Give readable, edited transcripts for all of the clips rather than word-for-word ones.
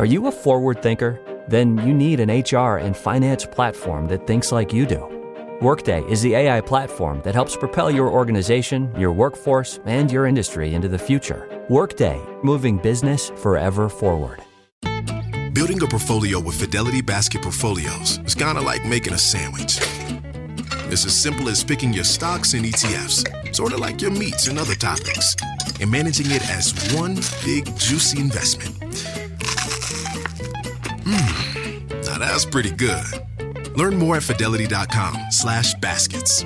Are you a forward thinker? Then you need an HR and finance platform that thinks like you do. Workday is the AI platform that helps propel your organization, your workforce, and your industry into the future. Workday, moving business forever forward. Building a portfolio with Fidelity Basket Portfolios is kind of like making a sandwich. It's as simple as picking your stocks and ETFs, sort of like your meats and other toppings, and managing it as one big, juicy investment. Now that's pretty good. Learn more at fidelity.com/baskets.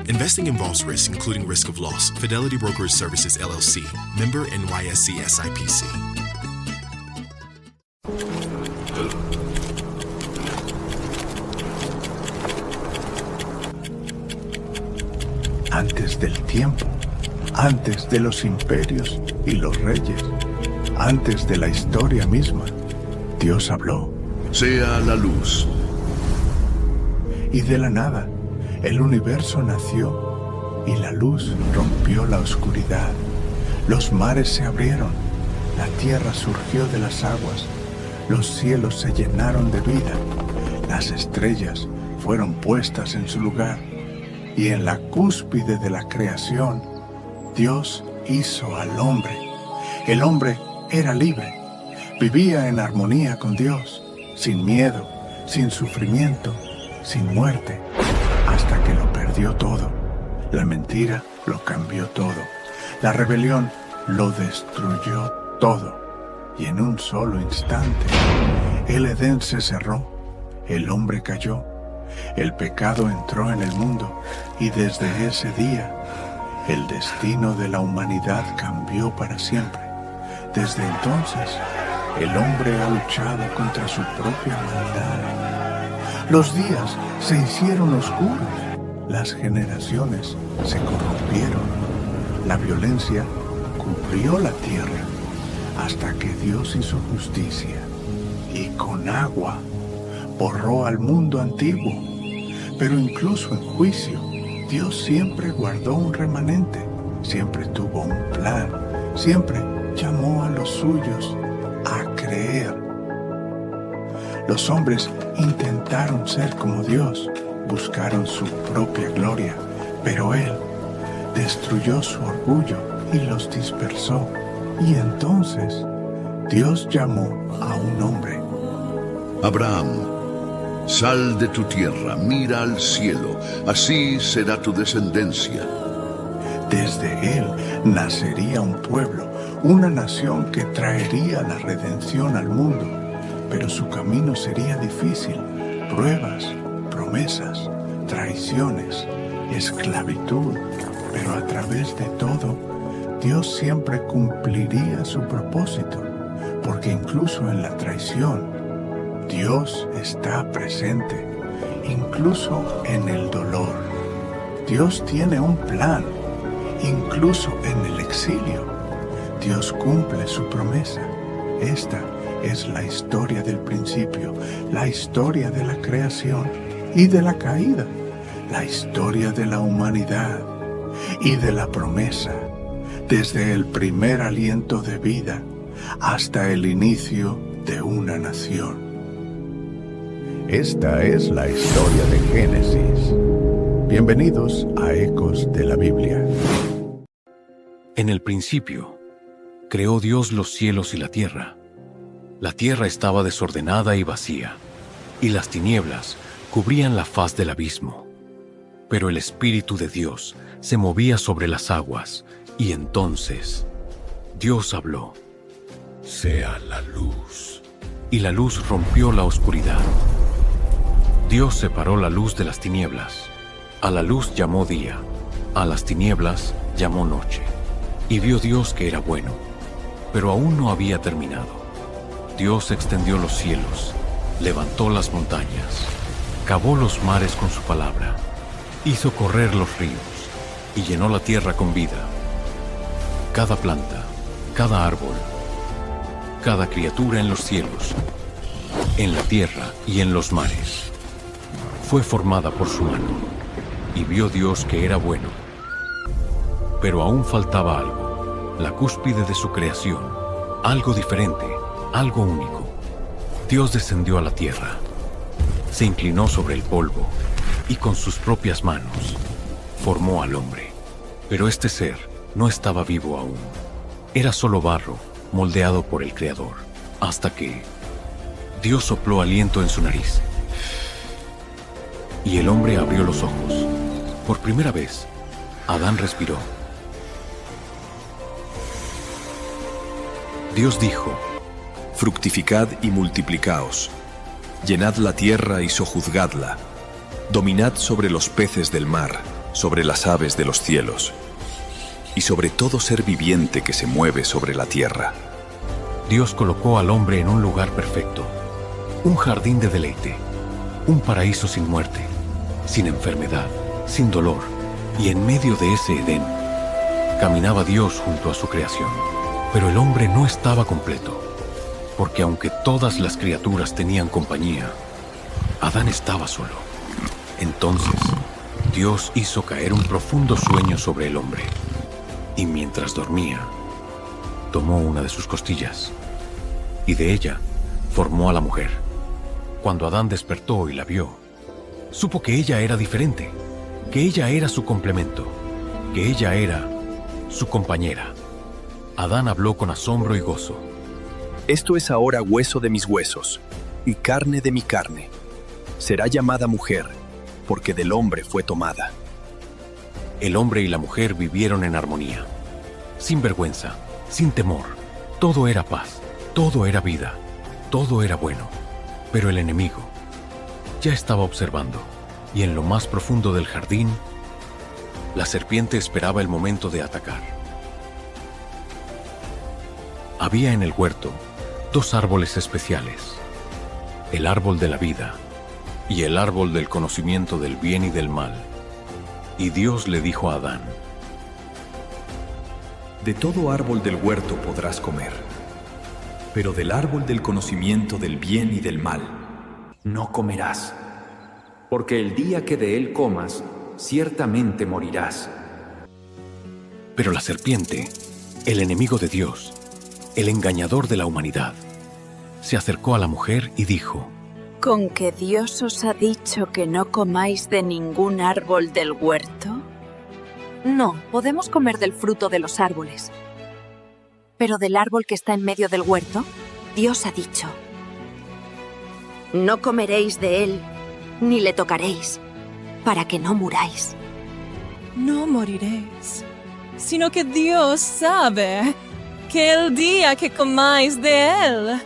Investing involves risk, including risk of loss. Fidelity Brokerage Services, LLC. Member NYSE SIPC. Antes del tiempo, antes de los imperios y los reyes, antes de la historia misma, Dios habló. Sea la luz. Y de la nada, el universo nació y la luz rompió la oscuridad. Los mares se abrieron, la tierra surgió de las aguas, los cielos se llenaron de vida, las estrellas fueron puestas en su lugar. Y en la cúspide de la creación, Dios hizo al hombre. El hombre era libre, vivía en armonía con Dios, sin miedo, sin sufrimiento, sin muerte, hasta que lo perdió todo. La mentira lo cambió todo. La rebelión lo destruyó todo. Y en un solo instante, el Edén se cerró, el hombre cayó. El pecado entró en el mundo y desde ese día el destino de la humanidad cambió para siempre. Desde entonces el hombre ha luchado contra su propia maldad. Los días se hicieron oscuros, las generaciones se corrompieron, la violencia cubrió la tierra hasta que Dios hizo justicia y con agua borró al mundo antiguo. Pero incluso en juicio, Dios siempre guardó un remanente, siempre tuvo un plan, siempre llamó a los suyos a creer. Los hombres intentaron ser como Dios, buscaron su propia gloria, pero Él destruyó su orgullo y los dispersó. Y entonces Dios llamó a un hombre. Abraham, sal de tu tierra, mira al cielo, así será tu descendencia. Desde él nacería un pueblo, una nación que traería la redención al mundo, pero su camino sería difícil, pruebas, promesas, traiciones, esclavitud, pero a través de todo, Dios siempre cumpliría su propósito, porque incluso en la traición, Dios está presente, incluso en el dolor. Dios tiene un plan, incluso en el exilio. Dios cumple su promesa. Esta es la historia del principio, la historia de la creación y de la caída, la historia de la humanidad y de la promesa, desde el primer aliento de vida hasta el inicio de una nación. Esta es la historia de Génesis. Bienvenidos a Ecos de la Biblia. En el principio, creó Dios los cielos y la tierra. La tierra estaba desordenada y vacía, y las tinieblas cubrían la faz del abismo. Pero el Espíritu de Dios se movía sobre las aguas, y entonces Dios habló. Sea la luz. Y la luz rompió la oscuridad. Dios separó la luz de las tinieblas. A la luz llamó día, a las tinieblas llamó noche. Y vio Dios que era bueno, pero aún no había terminado. Dios extendió los cielos, levantó las montañas, cavó los mares con su palabra, hizo correr los ríos y llenó la tierra con vida. Cada planta, cada árbol, cada criatura en los cielos, en la tierra y en los mares, fue formada por su mano, y vio Dios que era bueno. Pero aún faltaba algo, la cúspide de su creación, algo diferente, algo único. Dios descendió a la tierra, se inclinó sobre el polvo y con sus propias manos formó al hombre. Pero este ser no estaba vivo aún. Era solo barro moldeado por el Creador, hasta que Dios sopló aliento en su nariz. Y el hombre abrió los ojos. Por primera vez, Adán respiró. Dios dijo: Fructificad y multiplicaos, llenad la tierra y sojuzgadla, dominad sobre los peces del mar, sobre las aves de los cielos, y sobre todo ser viviente que se mueve sobre la tierra. Dios colocó al hombre en un lugar perfecto, un jardín de deleite, un paraíso sin muerte, sin enfermedad, sin dolor, y en medio de ese Edén caminaba Dios junto a su creación. Pero el hombre no estaba completo, porque aunque todas las criaturas tenían compañía, Adán estaba solo. Entonces, Dios hizo caer un profundo sueño sobre el hombre, y mientras dormía, tomó una de sus costillas, y de ella formó a la mujer. Cuando Adán despertó y la vio, supo que ella era diferente, que ella era su complemento, que ella era su compañera. Adán habló con asombro y gozo. Esto es ahora hueso de mis huesos y carne de mi carne. Será llamada mujer, porque del hombre fue tomada. El hombre y la mujer vivieron en armonía, sin vergüenza, sin temor. Todo era paz, todo era vida, todo era bueno. Pero el enemigo ya estaba observando, y en lo más profundo del jardín, la serpiente esperaba el momento de atacar. Había en el huerto 2 árboles especiales, el árbol de la vida y el árbol del conocimiento del bien y del mal. Y Dios le dijo a Adán: De todo árbol del huerto podrás comer, pero del árbol del conocimiento del bien y del mal no comerás, porque el día que de él comas, ciertamente morirás. Pero la serpiente, el enemigo de Dios, el engañador de la humanidad, se acercó a la mujer y dijo: ¿Con que Dios os ha dicho que no comáis de ningún árbol del huerto? No, podemos comer del fruto de los árboles. Pero del árbol que está en medio del huerto, Dios ha dicho: No comeréis de él, ni le tocaréis, para que no muráis. No moriréis, sino que Dios sabe que el día que comáis de él,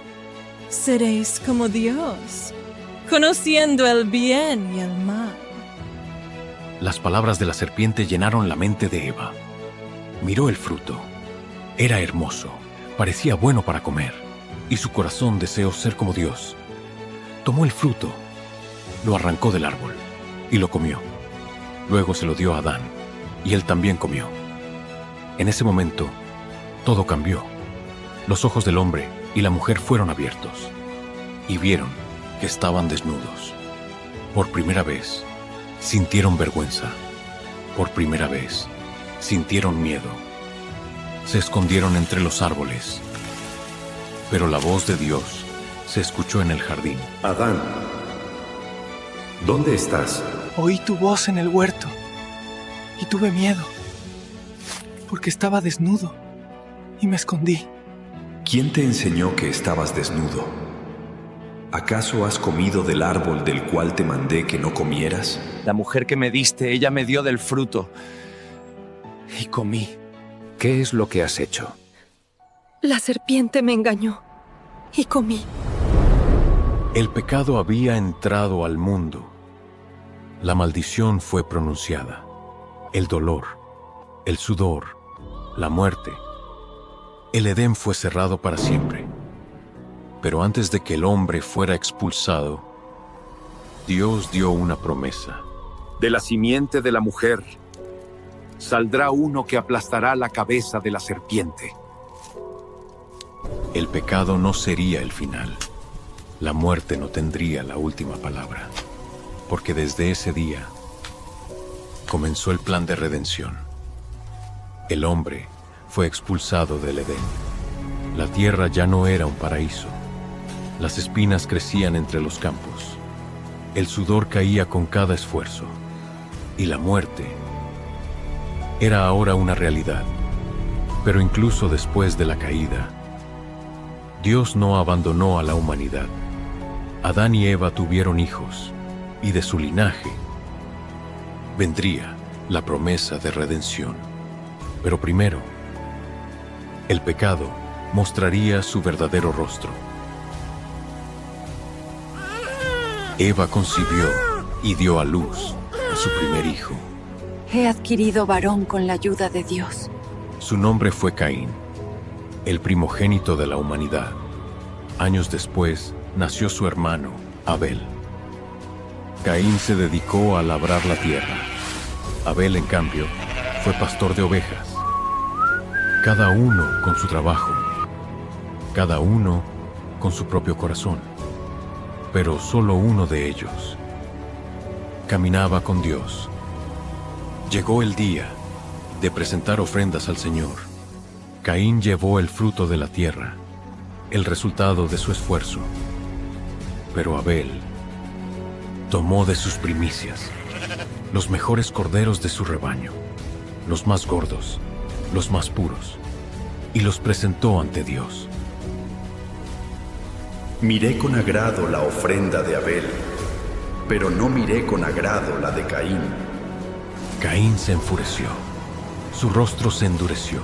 seréis como Dios, conociendo el bien y el mal. Las palabras de la serpiente llenaron la mente de Eva. Miró el fruto. Era hermoso, parecía bueno para comer, y su corazón deseó ser como Dios. Tomó el fruto, lo arrancó del árbol y lo comió. Luego se lo dio a Adán, y él también comió. En ese momento, todo cambió. Los ojos del hombre y la mujer fueron abiertos, y vieron que estaban desnudos. Por primera vez, sintieron vergüenza. Por primera vez, sintieron miedo. Se escondieron entre los árboles. Pero la voz de Dios se escuchó en el jardín. Adán, ¿dónde estás? Oí tu voz en el huerto y tuve miedo, porque estaba desnudo y me escondí. ¿Quién te enseñó que estabas desnudo? ¿Acaso has comido del árbol del cual te mandé que no comieras? La mujer que me diste, ella me dio del fruto y comí. ¿Qué es lo que has hecho? La serpiente me engañó y comí. El pecado había entrado al mundo. La maldición fue pronunciada. El dolor, el sudor, la muerte. El Edén fue cerrado para siempre. Pero antes de que el hombre fuera expulsado, Dios dio una promesa. De la simiente de la mujer saldrá uno que aplastará la cabeza de la serpiente. El pecado no sería el final. La muerte no tendría la última palabra, porque desde ese día comenzó el plan de redención. El hombre fue expulsado del Edén. La tierra ya no era un paraíso. Las espinas crecían entre los campos. El sudor caía con cada esfuerzo. Y la muerte era ahora una realidad. Pero incluso después de la caída, Dios no abandonó a la humanidad. Adán y Eva tuvieron hijos, y de su linaje vendría la promesa de redención. Pero primero, el pecado mostraría su verdadero rostro. Eva concibió y dio a luz a su primer hijo. He adquirido varón con la ayuda de Dios. Su nombre fue Caín, el primogénito de la humanidad. Años después, nació su hermano, Abel. Caín se dedicó a labrar la tierra. Abel, en cambio, fue pastor de ovejas. Cada uno con su trabajo, cada uno con su propio corazón. Pero solo uno de ellos caminaba con Dios. Llegó el día de presentar ofrendas al Señor. Caín llevó el fruto de la tierra, el resultado de su esfuerzo. Pero Abel tomó de sus primicias los mejores corderos de su rebaño, los más gordos, los más puros, y los presentó ante Dios. Miré con agrado la ofrenda de Abel, pero no miré con agrado la de Caín. Caín se enfureció, su rostro se endureció,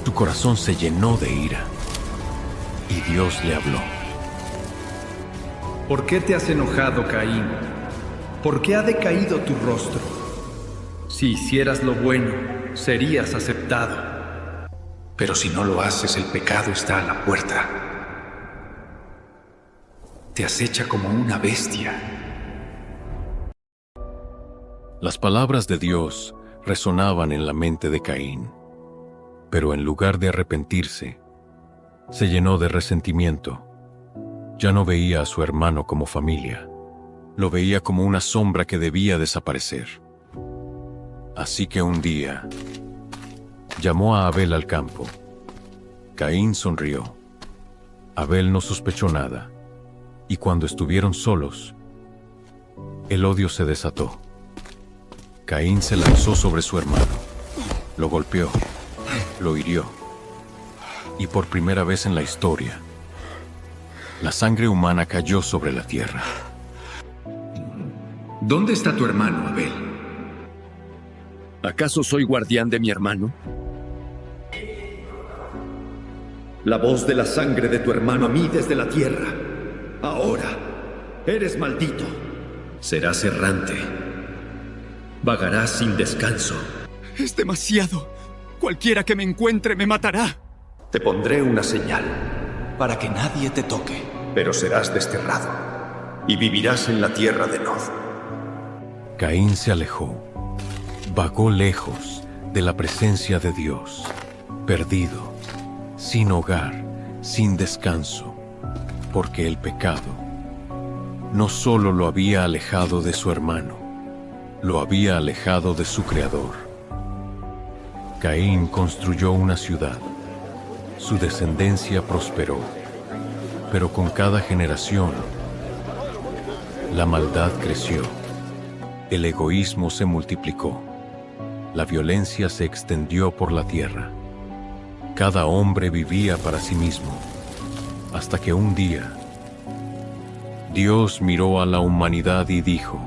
su corazón se llenó de ira, y Dios le habló. ¿Por qué te has enojado, Caín? ¿Por qué ha decaído tu rostro? Si hicieras lo bueno, serías aceptado. Pero si no lo haces, el pecado está a la puerta. Te acecha como una bestia. Las palabras de Dios resonaban en la mente de Caín, pero en lugar de arrepentirse, se llenó de resentimiento. Ya no veía a su hermano como familia, lo veía como una sombra que debía desaparecer. Así que un día llamó a Abel al campo. Caín sonrió. Abel no sospechó nada, y cuando estuvieron solos, el odio se desató. Caín se lanzó sobre su hermano, lo golpeó, lo hirió, y por primera vez en la historia, la sangre humana cayó sobre la tierra. ¿Dónde está tu hermano, Abel? ¿Acaso soy guardián de mi hermano? La voz de la sangre de tu hermano a mí desde la tierra. Ahora, eres maldito. Serás errante. Vagarás sin descanso. Es demasiado. Cualquiera que me encuentre me matará. Te pondré una señal para que nadie te toque. Pero serás desterrado y vivirás en la tierra de Nod. Caín se alejó, vagó lejos de la presencia de Dios, perdido, sin hogar, sin descanso, porque el pecado no solo lo había alejado de su hermano, lo había alejado de su Creador. Caín construyó una ciudad, su descendencia prosperó, pero con cada generación la maldad creció, el egoísmo se multiplicó, la violencia se extendió por la tierra. Cada hombre vivía para sí mismo, hasta que un día Dios miró a la humanidad y dijo: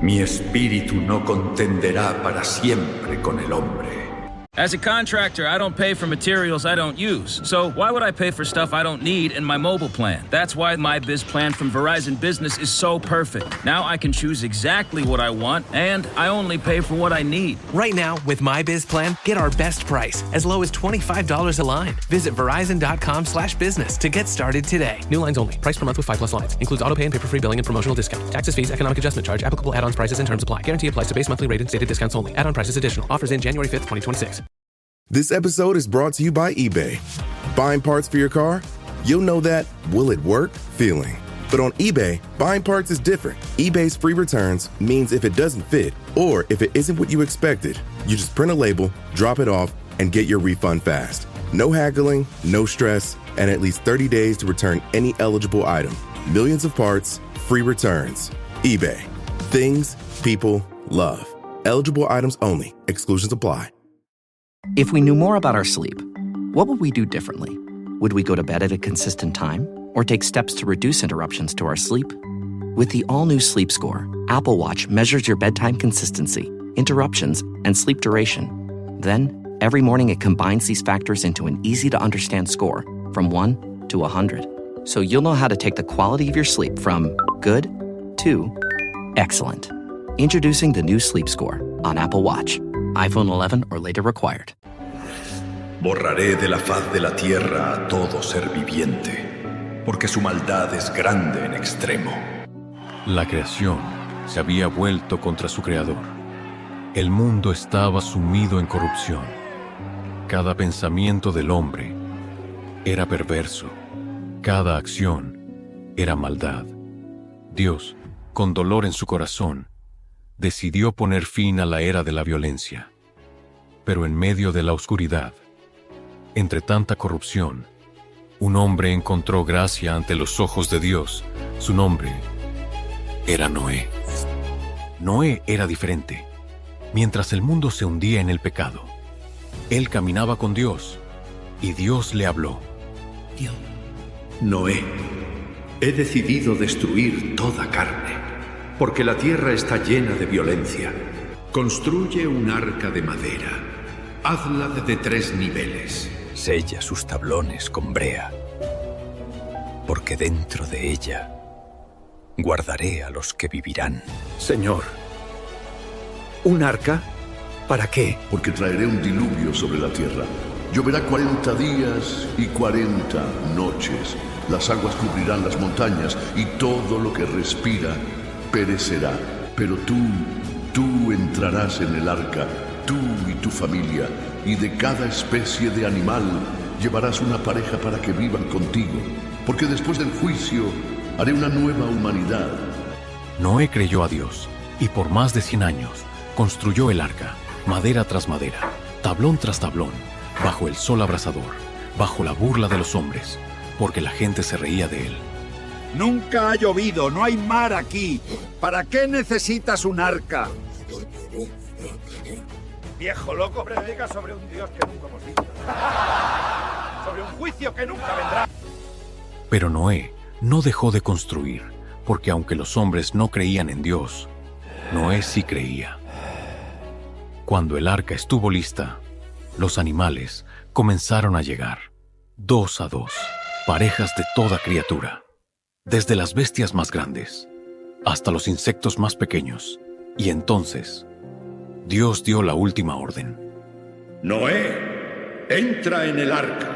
Mi espíritu no contenderá para siempre con el hombre. As a contractor, I don't pay for materials I don't use. So why would I pay for stuff I don't need in my mobile plan? That's why my Biz plan from Verizon Business is so perfect. Now I can choose exactly what I want, and I only pay for what I need. Right now, with my Biz plan, get our best price, as low as $25 a line. Visit Verizon.com/business to get started today. New lines only. Price per month with 5+ lines. Includes auto pay and paper-free billing and promotional discount. Taxes, fees, economic adjustment charge. Applicable add-ons, prices, and terms apply. Guarantee applies to base monthly rate and stated discounts only. Add-on prices additional. Offers in January 5th, 2026. This episode is brought to you by eBay. Buying parts for your car? You'll know that will it work feeling. But on eBay, buying parts is different. eBay's free returns means if it doesn't fit, or if it isn't what you expected, you just print a label, drop it off, and get your refund fast. No haggling, no stress, and at least 30 days to return any eligible item. Millions of parts, free returns. eBay. Things people love. Eligible items only. Exclusions apply. If we knew more about our sleep, what would we do differently? Would we go to bed at a consistent time or take steps to reduce interruptions to our sleep? With the all-new Sleep Score, Apple Watch measures your bedtime consistency, interruptions, and sleep duration. Then, every morning it combines these factors into an easy-to-understand score from 1 to 100. So you'll know how to take the quality of your sleep from good to excellent. Introducing the new Sleep Score on Apple Watch. iPhone 11 or later required. Borraré de la faz de la tierra a todo ser viviente, porque su maldad es grande en extremo. La creación se había vuelto contra su creador. El mundo estaba sumido en corrupción. Cada pensamiento del hombre era perverso. Cada acción era maldad. Dios, con dolor en su corazón, decidió poner fin a la era de la violencia. Pero en medio de la oscuridad, entre tanta corrupción, un hombre encontró gracia ante los ojos de Dios. Su nombre era Noé. Noé era diferente. Mientras el mundo se hundía en el pecado, él caminaba con Dios y Dios le habló. Noé, he decidido destruir toda carne, porque la tierra está llena de violencia. Construye un arca de madera. Hazla de 3 niveles. Sella sus tablones con brea, porque dentro de ella guardaré a los que vivirán. Señor, ¿un arca? ¿Para qué? Porque traeré un diluvio sobre la tierra. Lloverá 40 días y 40 noches. Las aguas cubrirán las montañas y todo lo que respira perecerá. Pero tú entrarás en el arca, tú y tu familia, y de cada especie de animal llevarás una pareja para que vivan contigo. Porque después del juicio haré una nueva humanidad. Noé creyó a Dios y por más de 100 años construyó el arca, madera tras madera, tablón tras tablón, bajo el sol abrasador, bajo la burla de los hombres, porque la gente se reía de él. Nunca ha llovido, no hay mar aquí. ¿Para qué necesitas un arca? Viejo loco, predica sobre un Dios que nunca hemos visto. Sobre un juicio que nunca vendrá. Pero Noé no dejó de construir, porque aunque los hombres no creían en Dios, Noé sí creía. Cuando el arca estuvo lista, los animales comenzaron a llegar, 2 a 2, parejas de toda criatura, desde las bestias más grandes hasta los insectos más pequeños. Y entonces, Dios dio la última orden. Noé, entra en el arca.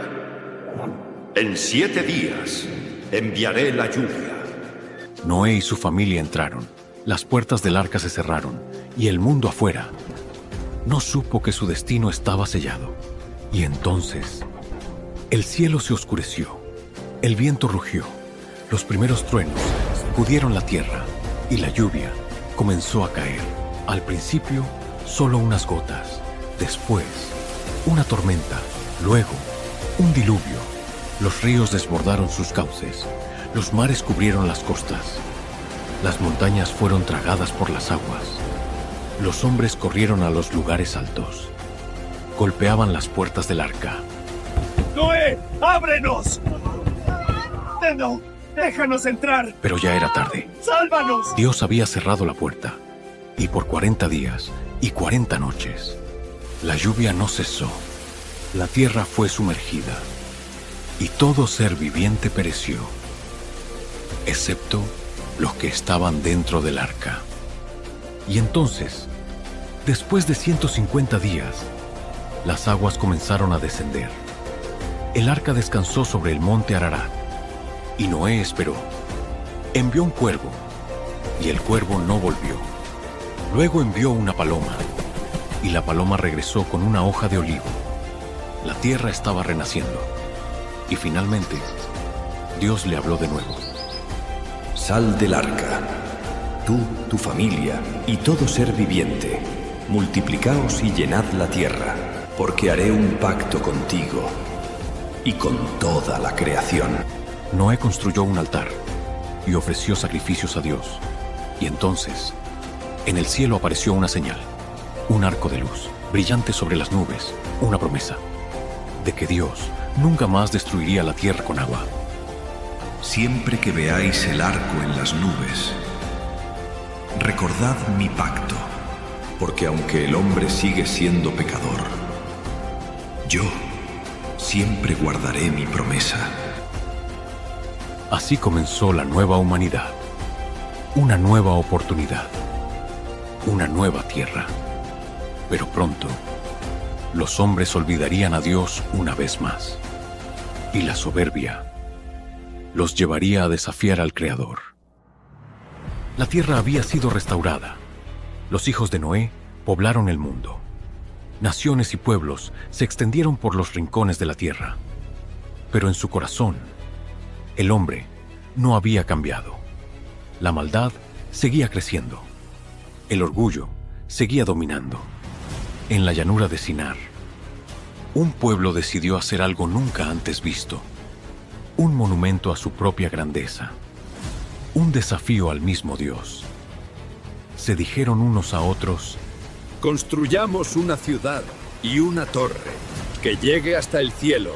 En 7 días enviaré la lluvia. Noé y su familia entraron, las puertas del arca se cerraron, y el mundo afuera no supo que su destino estaba sellado. Y entonces, el cielo se oscureció, el viento rugió, los primeros truenos sacudieron la tierra, y la lluvia comenzó a caer. Al principio, solo unas gotas, después, una tormenta, luego, un diluvio. Los ríos desbordaron sus cauces, los mares cubrieron las costas, las montañas fueron tragadas por las aguas, los hombres corrieron a los lugares altos, golpeaban las puertas del arca. ¡Noé, ábrenos! ¡No, déjanos entrar! Pero ya era tarde. ¡Sálvanos! Dios había cerrado la puerta, y por 40 días y 40 noches, la lluvia no cesó, la tierra fue sumergida, y todo ser viviente pereció, excepto los que estaban dentro del arca. Y entonces, después de 150 días, las aguas comenzaron a descender. El arca descansó sobre el monte Ararat, y Noé esperó. Envió un cuervo, y el cuervo no volvió. Luego envió una paloma, y la paloma regresó con una hoja de olivo. La tierra estaba renaciendo. Y finalmente, Dios le habló de nuevo. Sal del arca, tú, tu familia y todo ser viviente. Multiplicaos y llenad la tierra, porque haré un pacto contigo. y con toda la creación. Noé construyó un altar y ofreció sacrificios a Dios. Y entonces, en el cielo apareció una señal, un arco de luz, brillante sobre las nubes, una promesa de que Dios nunca más destruiría la tierra con agua. Siempre que veáis el arco en las nubes, recordad mi pacto, porque aunque el hombre sigue siendo pecador, yo siempre guardaré mi promesa. Así comenzó la nueva humanidad, una nueva oportunidad, una nueva tierra. Pero pronto, los hombres olvidarían a Dios una vez más, y la soberbia los llevaría a desafiar al Creador. La tierra había sido restaurada. Los hijos de Noé poblaron el mundo. Naciones y pueblos se extendieron por los rincones de la tierra. Pero en su corazón, el hombre no había cambiado. La maldad seguía creciendo. El orgullo seguía dominando. En la llanura de Sinar, un pueblo decidió hacer algo nunca antes visto. Un monumento a su propia grandeza. Un desafío al mismo Dios. Se dijeron unos a otros: construyamos una ciudad y una torre que llegue hasta el cielo.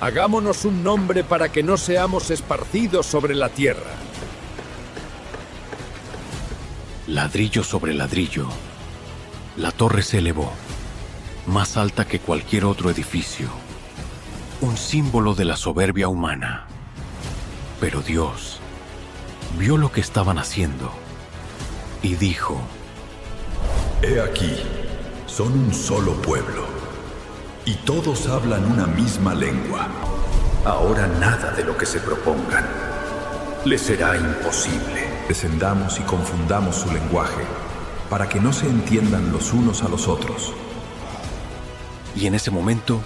Hagámonos un nombre para que no seamos esparcidos sobre la tierra. Ladrillo sobre ladrillo, la torre se elevó, más alta que cualquier otro edificio, un símbolo de la soberbia humana. Pero Dios vio lo que estaban haciendo y dijo: He aquí, son un solo pueblo, y todos hablan una misma lengua. Ahora nada de lo que se propongan les será imposible. Descendamos y confundamos su lenguaje, para que no se entiendan los unos a los otros. Y en ese momento,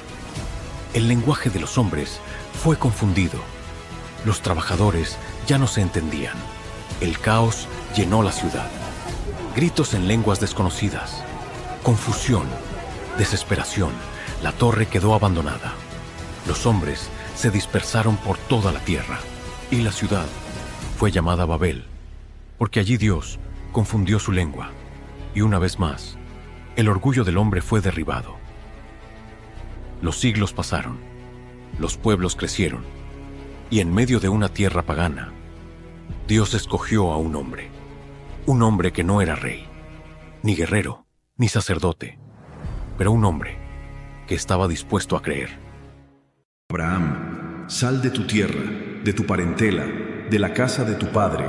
el lenguaje de los hombres fue confundido. Los trabajadores ya no se entendían. El caos llenó la ciudad. Gritos en lenguas desconocidas. Confusión. Desesperación. La torre quedó abandonada. Los hombres se dispersaron por toda la tierra. Y la ciudad fue llamada Babel, porque allí Dios confundió su lengua. Y una vez más, el orgullo del hombre fue derribado. Los siglos pasaron. Los pueblos crecieron. Y en medio de una tierra pagana, Dios escogió a un hombre que no era rey, ni guerrero, ni sacerdote, pero un hombre que estaba dispuesto a creer. Abraham, sal de tu tierra, de tu parentela, de la casa de tu padre,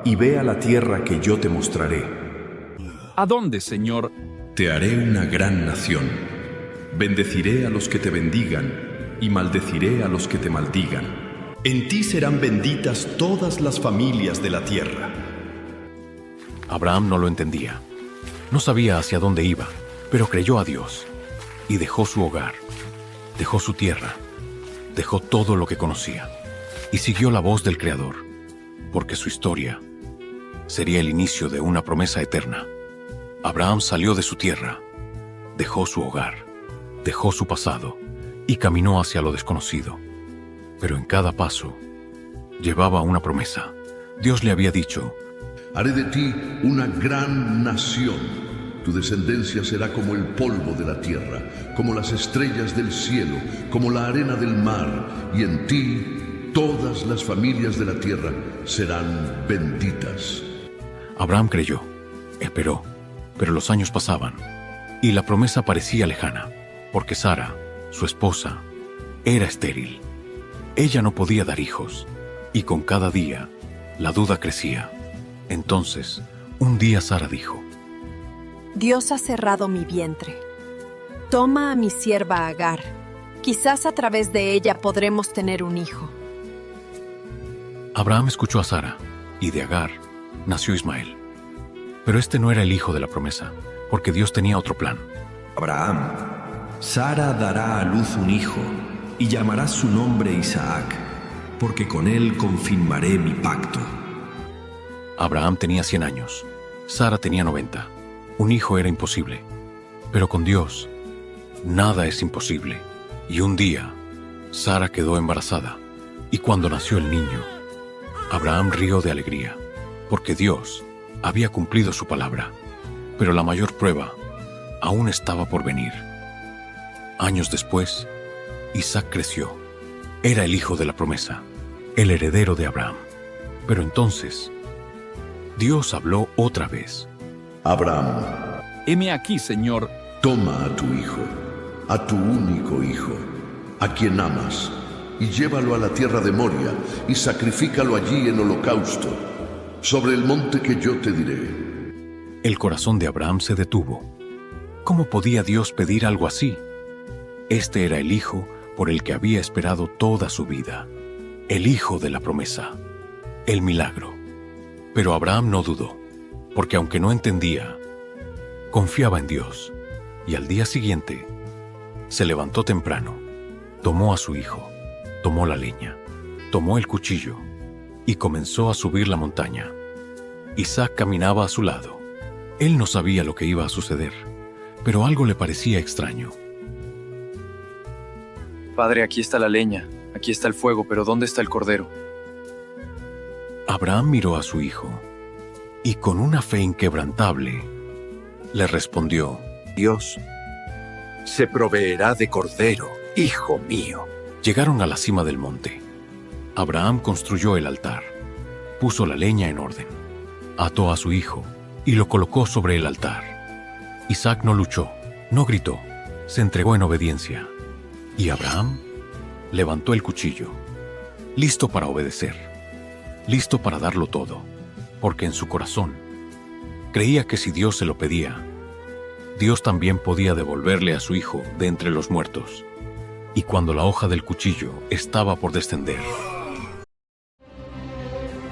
y ve a la tierra que yo te mostraré. ¿A dónde, Señor? Te haré una gran nación. Bendeciré a los que te bendigan, y maldeciré a los que te maldigan. En ti serán benditas todas las familias de la tierra. Abraham no lo entendía. No sabía hacia dónde iba, pero creyó a Dios y dejó su hogar, dejó su tierra, dejó todo lo que conocía y siguió la voz del Creador, porque su historia sería el inicio de una promesa eterna. Abraham salió de su tierra, dejó su hogar, dejó su pasado y caminó hacia lo desconocido. Pero en cada paso llevaba una promesa. Dios le había dicho: haré de ti una gran nación. Tu descendencia será como el polvo de la tierra, como las estrellas del cielo, como la arena del mar, y en ti todas las familias de la tierra serán benditas. Abraham creyó, esperó, pero los años pasaban, y la promesa parecía lejana, porque Sara, su esposa, era estéril. Ella no podía dar hijos, y con cada día la duda crecía. Entonces, un día Sara dijo: Dios ha cerrado mi vientre. Toma a mi sierva Agar. Quizás a través de ella podremos tener un hijo. Abraham escuchó a Sara, y de Agar nació Ismael. Pero este no era el hijo de la promesa, porque Dios tenía otro plan. Abraham, Sara dará a luz un hijo, y llamarás su nombre Isaac, porque con él confirmaré mi pacto. Abraham tenía 100 años, Sara tenía 90. Un hijo era imposible, pero con Dios nada es imposible. Y un día, Sara quedó embarazada, y cuando nació el niño, Abraham rió de alegría, porque Dios había cumplido su palabra. Pero la mayor prueba aún estaba por venir. Años después, Isaac creció. Era el hijo de la promesa, el heredero de Abraham. Pero entonces, Dios habló otra vez. Abraham, heme aquí, Señor. Toma a tu hijo, a tu único hijo, a quien amas, y llévalo a la tierra de Moria, y sacrifícalo allí en holocausto, sobre el monte que yo te diré. El corazón de Abraham se detuvo. ¿Cómo podía Dios pedir algo así? Este era el hijo por el que había esperado toda su vida, el hijo de la promesa, el milagro. Pero Abraham no dudó, porque aunque no entendía, confiaba en Dios, y al día siguiente se levantó temprano, tomó a su hijo, tomó la leña, tomó el cuchillo y comenzó a subir la montaña. Isaac caminaba a su lado. Él no sabía lo que iba a suceder, pero algo le parecía extraño. Padre, aquí está la leña, aquí está el fuego, pero ¿dónde está el cordero? Abraham miró a su hijo y con una fe inquebrantable le respondió: Dios se proveerá de cordero, hijo mío. Llegaron a la cima del monte. Abraham construyó el altar, puso la leña en orden, ató a su hijo y lo colocó sobre el altar. Isaac no luchó, no gritó, se entregó en obediencia. Y Abraham levantó el cuchillo, listo para obedecer, listo para darlo todo, porque en su corazón creía que si Dios se lo pedía, Dios también podía devolverle a su hijo de entre los muertos. Y cuando la hoja del cuchillo estaba por descender.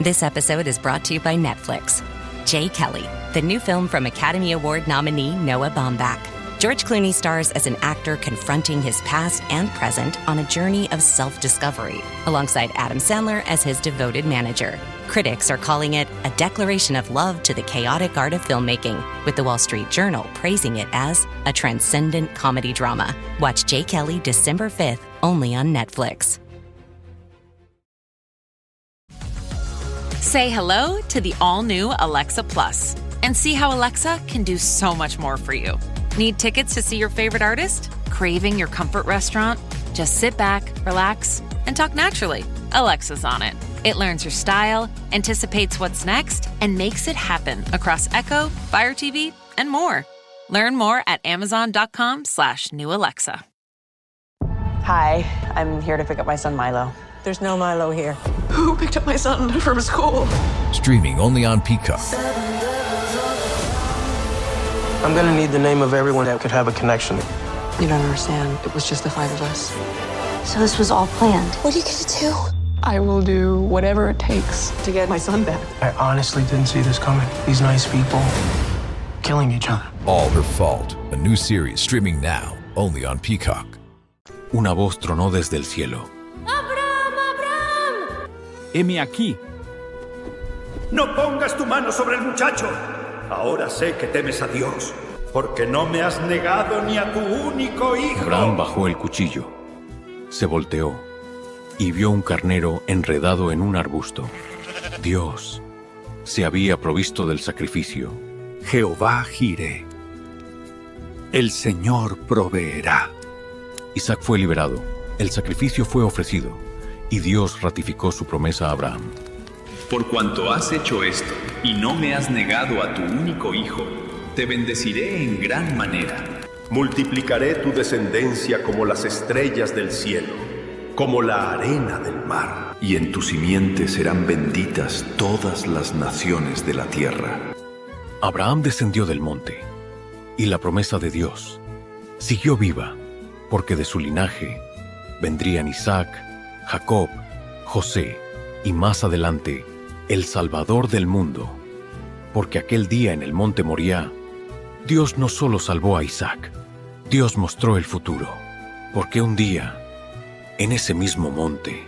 This episode is brought to you by Netflix. Jay Kelly, the new film from Academy Award nominee Noah Baumbach. George Clooney stars as an actor confronting his past and present on a journey of self-discovery, alongside Adam Sandler as his devoted manager. Critics are calling it a declaration of love to the chaotic art of filmmaking, with the Wall Street Journal praising it as a transcendent comedy drama. Watch Jay Kelly December 5th, only on Netflix. Say hello to the all-new Alexa Plus and see how Alexa can do so much more for you. Need tickets to see your favorite artist? Craving your comfort restaurant? Just sit back, relax, and talk naturally. Alexa's on it. It learns your style, anticipates what's next, and makes it happen across Echo, Fire TV, and more. Learn more at amazon.com/new Alexa. Hi, I'm here to pick up my son Milo. There's no Milo here. Who picked up my son from school? Streaming only on Peacock. I'm gonna need the name of everyone that could have a connection. You don't understand. It was just the 5 of us. So this was all planned. What are you gonna do? I will do whatever it takes to get my son back. I honestly didn't see this coming. These nice people killing each other. All Her Fault, a new series streaming now, only on Peacock. Una voz tronó desde el cielo. ¡Abraham, Abraham! Heme aquí. No pongas tu mano sobre el muchacho. Ahora sé que temes a Dios, porque no me has negado ni a tu único hijo. Abraham bajó el cuchillo, se volteó y vio un carnero enredado en un arbusto. Dios se había provisto del sacrificio. Jehová Jireh, el Señor proveerá. Isaac fue liberado, el sacrificio fue ofrecido y Dios ratificó su promesa a Abraham. Por cuanto has hecho esto y no me has negado a tu único hijo, te bendeciré en gran manera. Multiplicaré tu descendencia como las estrellas del cielo, como la arena del mar. Y en tu simiente serán benditas todas las naciones de la tierra. Abraham descendió del monte, y la promesa de Dios siguió viva, porque de su linaje vendrían Isaac, Jacob, José, y más adelante, el Salvador del mundo. Porque aquel día en el monte Moriah, Dios no solo salvó a Isaac, Dios mostró el futuro. Porque un día, en ese mismo monte,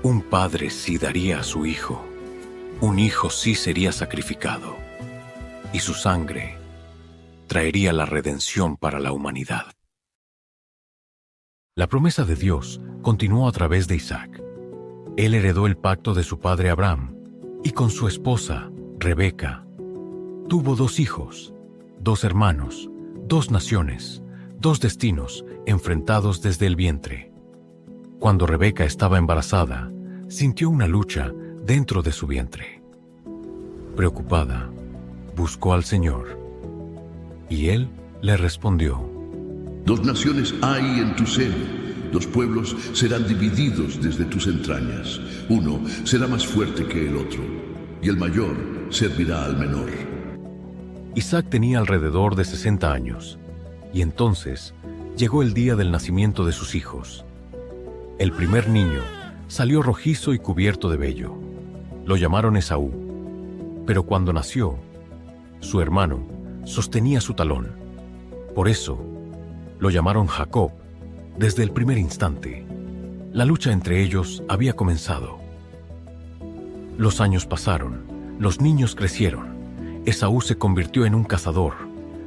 un padre sí daría a su hijo, un hijo sí sería sacrificado, y su sangre traería la redención para la humanidad. La promesa de Dios continuó a través de Isaac. Él heredó el pacto de su padre Abraham y con su esposa, Rebeca, tuvo 2 hijos, 2 hermanos, 2 naciones, 2 destinos enfrentados desde el vientre. Cuando Rebeca estaba embarazada, sintió una lucha dentro de su vientre. Preocupada, buscó al Señor, y Él le respondió: 2 naciones hay en tu seno, 2 pueblos serán divididos desde tus entrañas. Uno será más fuerte que el otro, y el mayor servirá al menor. Isaac tenía alrededor de 60 años, y entonces llegó el día del nacimiento de sus hijos. El primer niño salió rojizo y cubierto de vello. Lo llamaron Esaú, pero cuando nació, su hermano sostenía su talón. Por eso, lo llamaron Jacob. Desde el primer instante, la lucha entre ellos había comenzado. Los años pasaron, los niños crecieron. Esaú se convirtió en un cazador,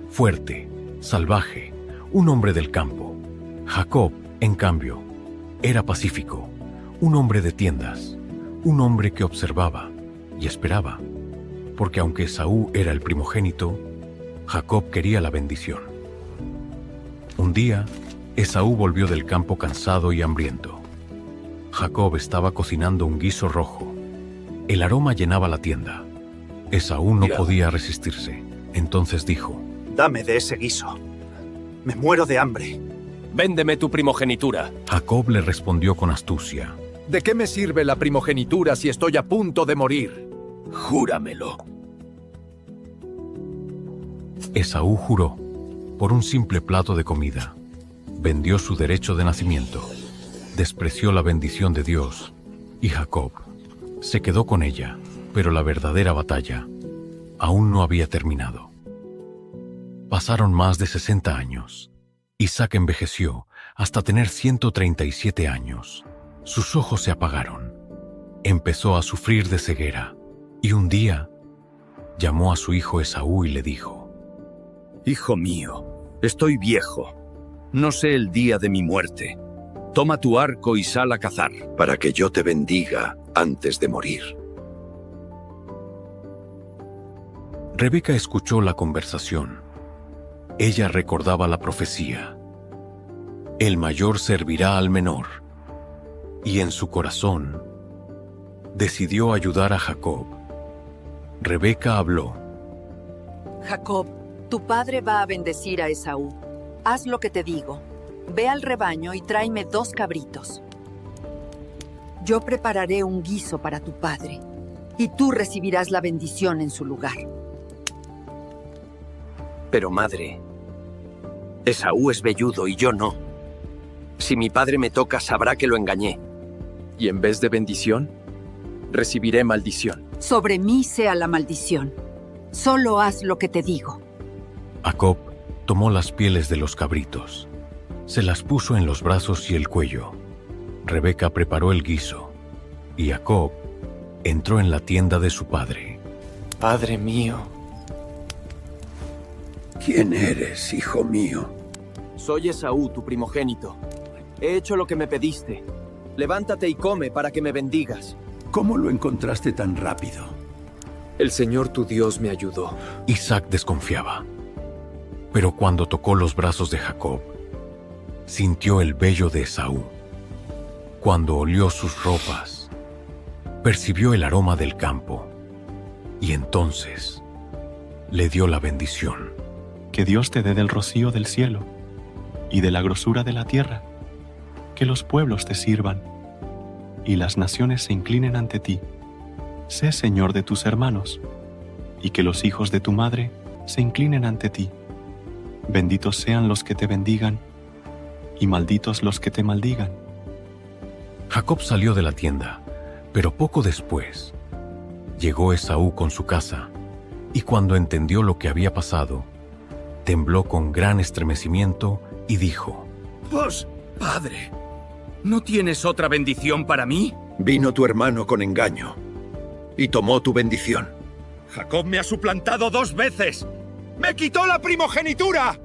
fuerte, salvaje, un hombre del campo. Jacob, en cambio, era pacífico, un hombre de tiendas, un hombre que observaba y esperaba, porque aunque Esaú era el primogénito, Jacob quería la bendición. Un día, Esaú volvió del campo cansado y hambriento. Jacob estaba cocinando un guiso rojo. El aroma llenaba la tienda. Esaú no podía resistirse. Entonces dijo: Dame de ese guiso. Me muero de hambre. Véndeme tu primogenitura. Jacob le respondió con astucia: ¿De qué me sirve la primogenitura si estoy a punto de morir? Júramelo. Esaú juró por un simple plato de comida. Vendió su derecho de nacimiento, despreció la bendición de Dios, y Jacob se quedó con ella, pero la verdadera batalla aún no había terminado. Pasaron más de 60 años. Isaac envejeció hasta tener 137 años. Sus ojos se apagaron. Empezó a sufrir de ceguera, y un día llamó a su hijo Esaú y le dijo: Hijo mío, estoy viejo. No sé el día de mi muerte. Toma tu arco y sal a cazar, para que yo te bendiga antes de morir. Rebeca escuchó la conversación. Ella recordaba la profecía: el mayor servirá al menor. Y en su corazón decidió ayudar a Jacob. Rebeca habló: Jacob, tu padre va a bendecir a Esaú. Haz lo que te digo. Ve al rebaño y tráeme 2 cabritos. Yo prepararé un guiso para tu padre, y tú recibirás la bendición en su lugar. Pero madre, Esaú es velludo y yo no. Si mi padre me toca, sabrá que lo engañé. Y en vez de bendición, recibiré maldición. Sobre mí sea la maldición. Solo haz lo que te digo. Jacob tomó las pieles de los cabritos, se las puso en los brazos y el cuello. Rebeca preparó el guiso, y Jacob entró en la tienda de su padre. Padre mío. ¿Quién eres, hijo mío? Soy Esaú, tu primogénito. He hecho lo que me pediste. Levántate y come para que me bendigas. ¿Cómo lo encontraste tan rápido? El Señor tu Dios me ayudó. Isaac desconfiaba. Pero cuando tocó los brazos de Jacob, sintió el vello de Esaú. Cuando olió sus ropas, percibió el aroma del campo, y entonces le dio la bendición. Que Dios te dé del rocío del cielo y de la grosura de la tierra. Que los pueblos te sirvan y las naciones se inclinen ante ti. Sé Señor de tus hermanos, y que los hijos de tu madre se inclinen ante ti. Benditos sean los que te bendigan, y malditos los que te maldigan. Jacob salió de la tienda, pero poco después llegó Esaú con su casa, y cuando entendió lo que había pasado, tembló con gran estremecimiento y dijo: Pues, padre, ¿no tienes otra bendición para mí? Vino tu hermano con engaño y tomó tu bendición. Jacob me ha suplantado 2 veces. ¡Me quitó la primogenitura!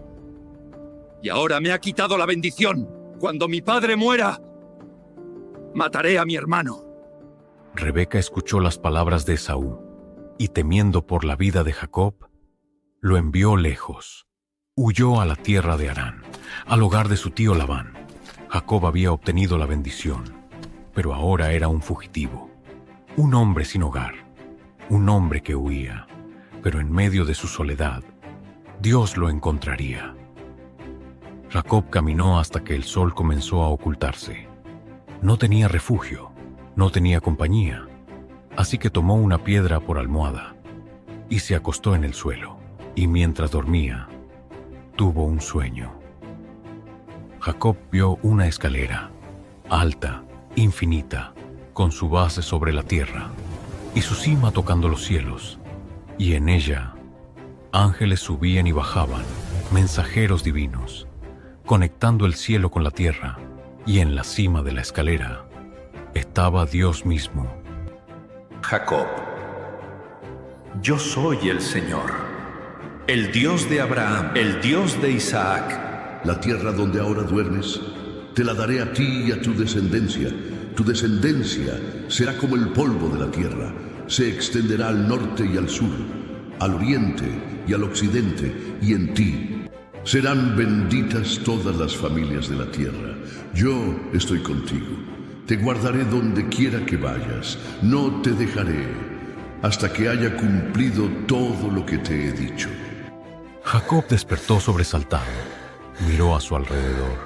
Y ahora me ha quitado la bendición. Cuando mi padre muera, mataré a mi hermano. Rebeca escuchó las palabras de Esaú, y temiendo por la vida de Jacob, lo envió lejos. Huyó a la tierra de Harán, al hogar de su tío Labán. Jacob había obtenido la bendición, pero ahora era un fugitivo, un hombre sin hogar, un hombre que huía, pero en medio de su soledad, Dios lo encontraría. Jacob caminó hasta que el sol comenzó a ocultarse. No tenía refugio, no tenía compañía, así que tomó una piedra por almohada y se acostó en el suelo, y mientras dormía, tuvo un sueño. Jacob vio una escalera, alta, infinita, con su base sobre la tierra y su cima tocando los cielos, y en ella ángeles subían y bajaban, mensajeros divinos, conectando el cielo con la tierra, y en la cima de la escalera estaba Dios mismo. Jacob, yo soy el Señor, el Dios de Abraham, el Dios de Isaac. La tierra donde ahora duermes, te la daré a ti y a tu descendencia. Tu descendencia será como el polvo de la tierra, se extenderá al norte y al sur, al oriente y al occidente, y en ti serán benditas todas las familias de la tierra. Yo estoy contigo, te guardaré donde quiera que vayas, no te dejaré hasta que haya cumplido todo lo que te he dicho. Jacob despertó sobresaltado, miró a su alrededor.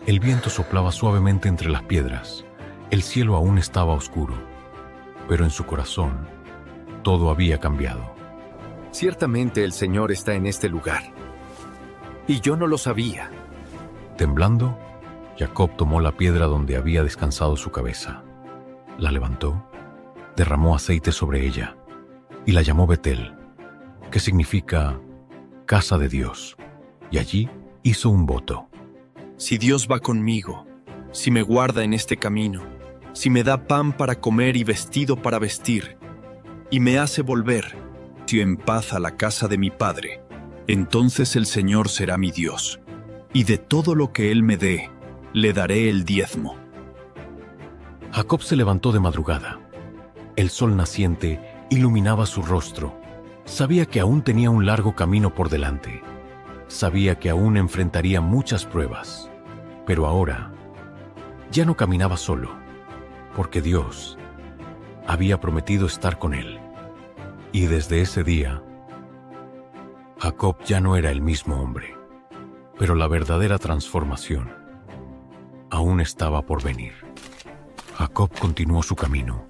El viento soplaba suavemente entre las piedras, el cielo aún estaba oscuro, pero en su corazón todo había cambiado. Ciertamente el Señor está en este lugar, y yo no lo sabía. Temblando, Jacob tomó la piedra donde había descansado su cabeza, la levantó, derramó aceite sobre ella y la llamó Betel, que significa casa de Dios, y allí hizo un voto. Si Dios va conmigo, si me guarda en este camino, si me da pan para comer y vestido para vestir, y me hace volver en paz a la casa de mi padre, entonces el Señor será mi Dios, y de todo lo que Él me dé, le daré el diezmo. Jacob se levantó de madrugada. El sol naciente iluminaba su rostro. Sabía que aún tenía un largo camino por delante. Sabía que aún enfrentaría muchas pruebas. Pero ahora ya no caminaba solo, porque Dios había prometido estar con él. Y desde ese día, Jacob ya no era el mismo hombre, pero la verdadera transformación aún estaba por venir. Jacob continuó su camino,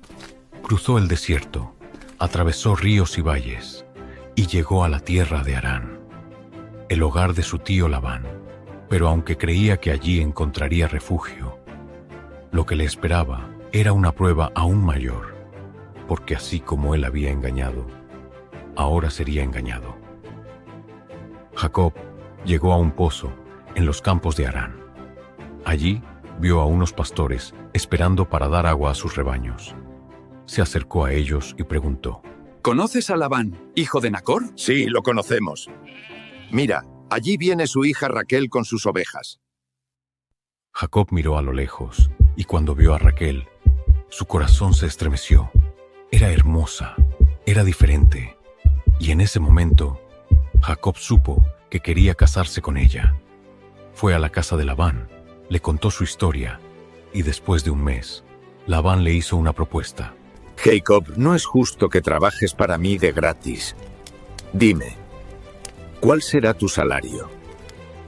cruzó el desierto, atravesó ríos y valles, y llegó a la tierra de Harán, el hogar de su tío Labán. Pero aunque creía que allí encontraría refugio, lo que le esperaba era una prueba aún mayor, porque así como él había engañado, ahora sería engañado. Jacob llegó a un pozo en los campos de Harán. Allí vio a unos pastores esperando para dar agua a sus rebaños. Se acercó a ellos y preguntó: ¿Conoces a Labán, hijo de Nacor? Sí, lo conocemos. Mira, allí viene su hija Raquel con sus ovejas. Jacob miró a lo lejos, y cuando vio a Raquel, su corazón se estremeció. Era hermosa, era diferente, y en ese momento, Jacob supo que quería casarse con ella. Fue a la casa de Labán, le contó su historia, y después de un mes, Labán le hizo una propuesta. Jacob, no es justo que trabajes para mí de gratis. Dime, ¿cuál será tu salario?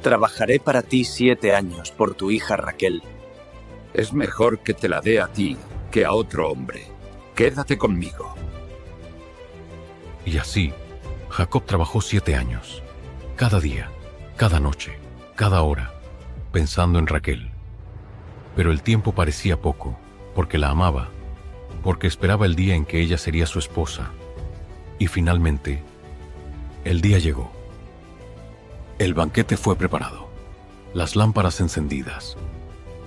Trabajaré para ti 7 años por tu hija Raquel. Es mejor que te la dé a ti que a otro hombre. Quédate conmigo. Y así, Jacob trabajó 7 años, cada día, cada noche, cada hora, pensando en Raquel. Pero el tiempo parecía poco, porque la amaba, porque esperaba el día en que ella sería su esposa. Y finalmente, el día llegó. El banquete fue preparado, las lámparas encendidas.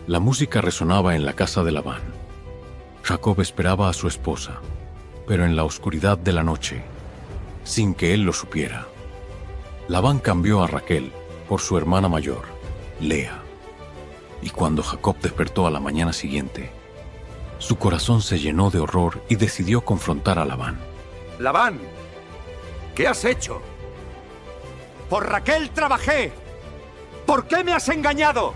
La música resonaba en la casa de Labán. Jacob esperaba a su esposa, pero en la oscuridad de la noche, sin que él lo supiera, Labán cambió a Raquel por su hermana mayor, Lea. Y cuando Jacob despertó a la mañana siguiente, su corazón se llenó de horror y decidió confrontar a Labán. Labán, ¿qué has hecho? Por Raquel trabajé. ¿Por qué me has engañado?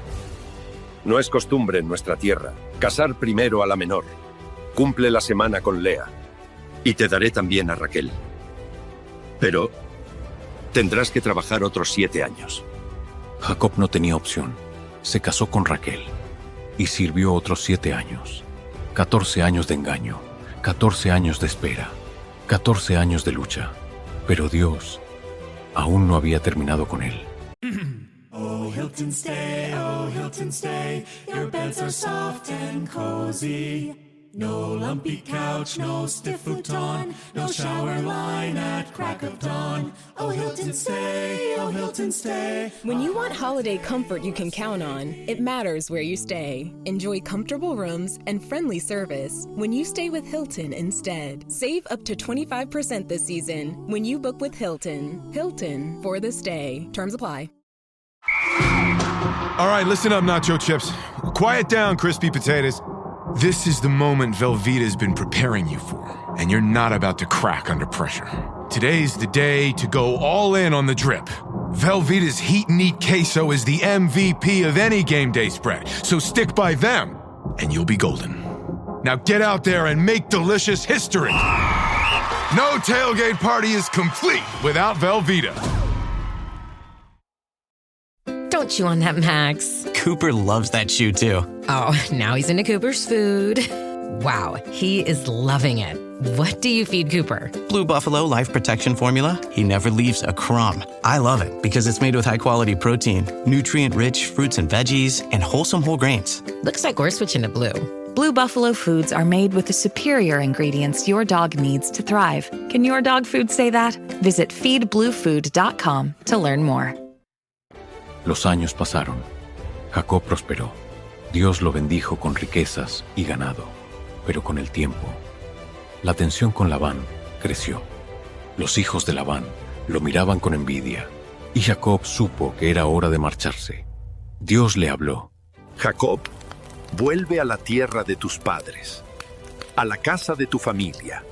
No es costumbre en nuestra tierra casar primero a la menor. Cumple la semana con Lea. Y te daré también a Raquel. Pero tendrás que trabajar otros 7 años. Jacob no tenía opción. Se casó con Raquel y sirvió otros 7 años. 14 años de engaño, 14 años de espera, 14 años de lucha. Pero Dios aún no había terminado con él. Oh, Hilton stay, your beds are soft and cozy. No lumpy couch, no stiff futon, no shower line at crack of dawn. Oh, Hilton stay, oh, Hilton stay. When you want holiday comfort you can count on, it matters where you stay. Enjoy comfortable rooms and friendly service when you stay with Hilton instead. Save up to 25% this season when you book with Hilton. Hilton for the stay. Terms apply. All right, listen up, Nacho Chips. Quiet down, crispy potatoes. This is the moment Velveeta's been preparing you for, and you're not about to crack under pressure. Today's the day to go all in on the drip. Velveeta's Heat and Eat Queso is the MVP of any game day spread, so stick by them, and you'll be golden. Now get out there and make delicious history. No tailgate party is complete without Velveeta. Don't chew on that, Max. Cooper loves that chew, too. Oh, now he's into Cooper's food. Wow, he is loving it. What do you feed Cooper? Blue Buffalo Life Protection Formula. He never leaves a crumb. I love it because it's made with high-quality protein, nutrient-rich fruits and veggies, and wholesome whole grains. Looks like we're switching to Blue. Blue Buffalo foods are made with the superior ingredients your dog needs to thrive. Can your dog food say that? Visit feedbluefood.com to learn more. Los años pasaron. Jacob prosperó. Dios lo bendijo con riquezas y ganado. Pero con el tiempo, la tensión con Labán creció. Los hijos de Labán lo miraban con envidia, y Jacob supo que era hora de marcharse. Dios le habló. Jacob, vuelve a la tierra de tus padres, a la casa de tu familia.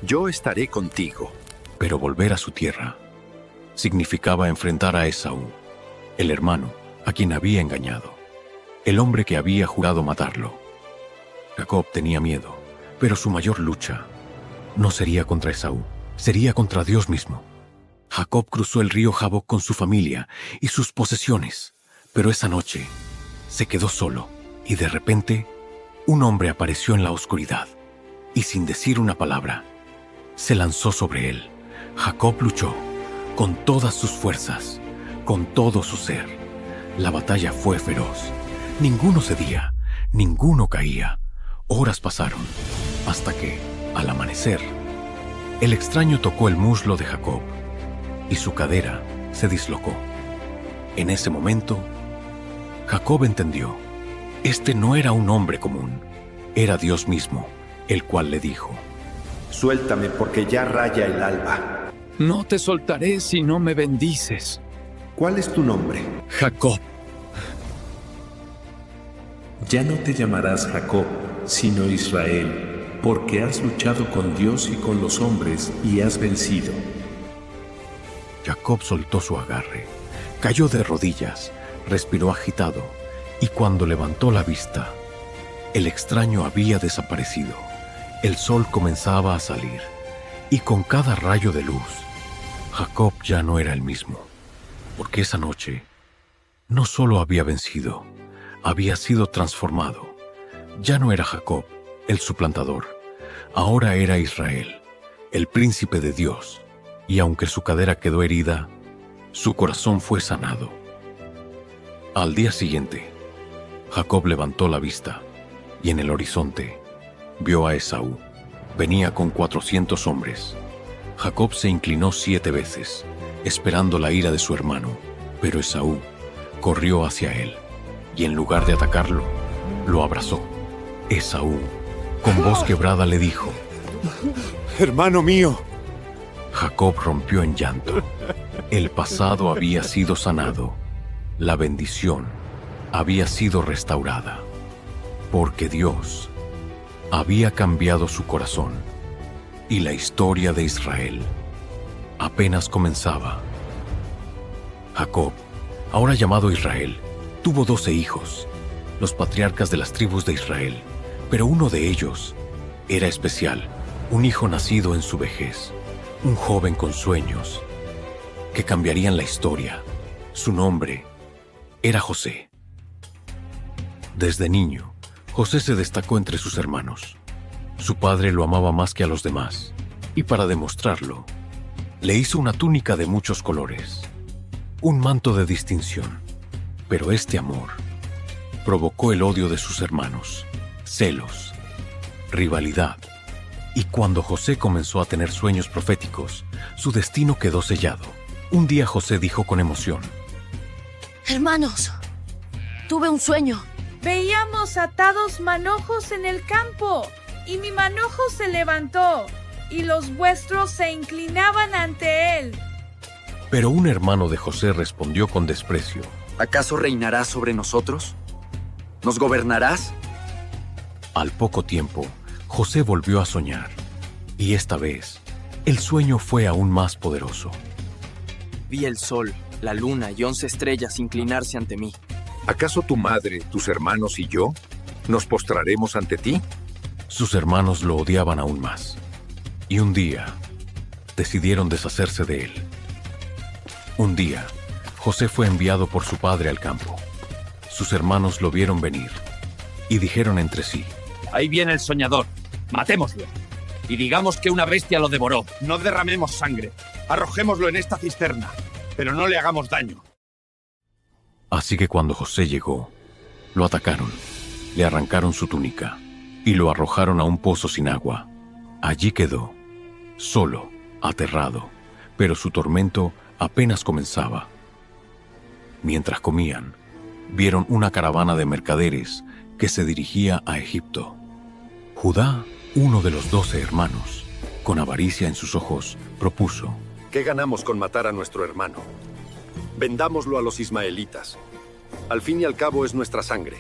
Yo estaré contigo. Pero volver a su tierra significaba enfrentar a Esaú, el hermano a quien había engañado, el hombre que había jurado matarlo. Jacob tenía miedo, pero su mayor lucha no sería contra Esaú, sería contra Dios mismo. Jacob cruzó el río Jaboc con su familia y sus posesiones, pero esa noche se quedó solo y de repente un hombre apareció en la oscuridad y sin decir una palabra, se lanzó sobre él. Jacob luchó con todas sus fuerzas, con todo su ser. La batalla fue feroz. Ninguno cedía, ninguno caía. Horas pasaron, hasta que, al amanecer, el extraño tocó el muslo de Jacob y su cadera se dislocó. En ese momento, Jacob entendió. Este no era un hombre común, era Dios mismo, el cual le dijo: Suéltame porque ya raya el alba. No te soltaré si no me bendices. ¿Cuál es tu nombre? Jacob. Ya no te llamarás Jacob, sino Israel, porque has luchado con Dios y con los hombres y has vencido. Jacob soltó su agarre, cayó de rodillas, respiró agitado, y cuando levantó la vista, el extraño había desaparecido. El sol comenzaba a salir, y con cada rayo de luz, Jacob ya no era el mismo, porque esa noche no solo había vencido, había sido transformado. Ya no era Jacob, el suplantador, ahora era Israel, el príncipe de Dios, y aunque su cadera quedó herida, su corazón fue sanado. Al día siguiente, Jacob levantó la vista, y en el horizonte vio a Esaú. Venía con 400 hombres. Jacob se inclinó 7 veces, esperando la ira de su hermano, pero Esaú corrió hacia él, y en lugar de atacarlo, lo abrazó. Esaú, con voz quebrada, le dijo: ¡Hermano mío! Jacob rompió en llanto. El pasado había sido sanado. La bendición había sido restaurada, porque Dios había cambiado su corazón y la historia de Israel apenas comenzaba. Jacob, ahora llamado Israel, tuvo 12 hijos, los patriarcas de las tribus de Israel, pero uno de ellos era especial, un hijo nacido en su vejez, un joven con sueños que cambiarían la historia. Su nombre era José. Desde niño, José se destacó entre sus hermanos. Su padre lo amaba más que a los demás, y para demostrarlo, le hizo una túnica de muchos colores, un manto de distinción. Pero este amor provocó el odio de sus hermanos, celos, rivalidad, y cuando José comenzó a tener sueños proféticos, su destino quedó sellado. Un día José dijo con emoción: Hermanos, tuve un sueño. Veíamos atados manojos en el campo, y mi manojo se levantó, y los vuestros se inclinaban ante él. Pero un hermano de José respondió con desprecio: ¿Acaso reinarás sobre nosotros? ¿Nos gobernarás? Al poco tiempo, José volvió a soñar, y esta vez, el sueño fue aún más poderoso. Vi el sol, la luna y 11 estrellas inclinarse ante mí. ¿Acaso tu madre, tus hermanos y yo nos postraremos ante ti? Sus hermanos lo odiaban aún más, y un día decidieron deshacerse de él. Un día, José fue enviado por su padre al campo. Sus hermanos lo vieron venir y dijeron entre sí: Ahí viene el soñador. Matémoslo. Y digamos que una bestia lo devoró. No derramemos sangre. Arrojémoslo en esta cisterna, pero no le hagamos daño. Así que cuando José llegó, lo atacaron, le arrancaron su túnica y lo arrojaron a un pozo sin agua. Allí quedó, solo, aterrado, pero su tormento apenas comenzaba. Mientras comían, vieron una caravana de mercaderes que se dirigía a Egipto. Judá, uno de los 12 hermanos, con avaricia en sus ojos, propuso: ¿Qué ganamos con matar a nuestro hermano? Vendámoslo a los ismaelitas. Al fin y al cabo es nuestra sangre.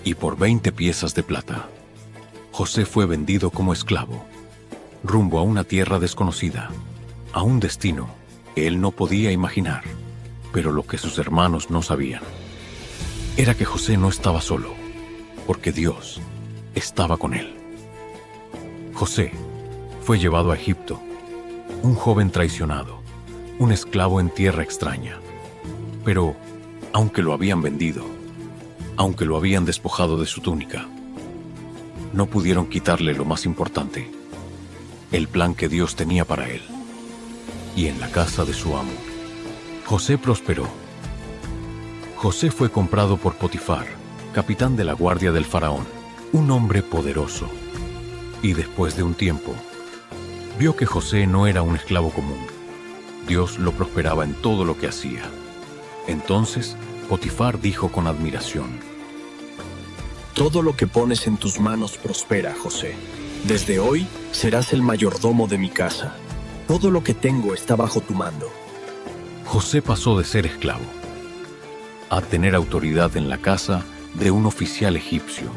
Y por 20 piezas de plata, José fue vendido como esclavo, rumbo a una tierra desconocida, a un destino que él no podía imaginar. Pero lo que sus hermanos no sabían era que José no estaba solo, porque Dios estaba con él. José fue llevado a Egipto, un joven traicionado, un esclavo en tierra extraña. Pero, aunque lo habían vendido, aunque lo habían despojado de su túnica, no pudieron quitarle lo más importante, el plan que Dios tenía para él. Y en la casa de su amo, José prosperó. José fue comprado por Potifar, capitán de la guardia del faraón, un hombre poderoso. Y después de un tiempo, vio que José no era un esclavo común. Dios lo prosperaba en todo lo que hacía. Entonces, Potifar dijo con admiración: Todo lo que pones en tus manos prospera, José. Desde hoy serás el mayordomo de mi casa. Todo lo que tengo está bajo tu mando. José pasó de ser esclavo a tener autoridad en la casa de un oficial egipcio.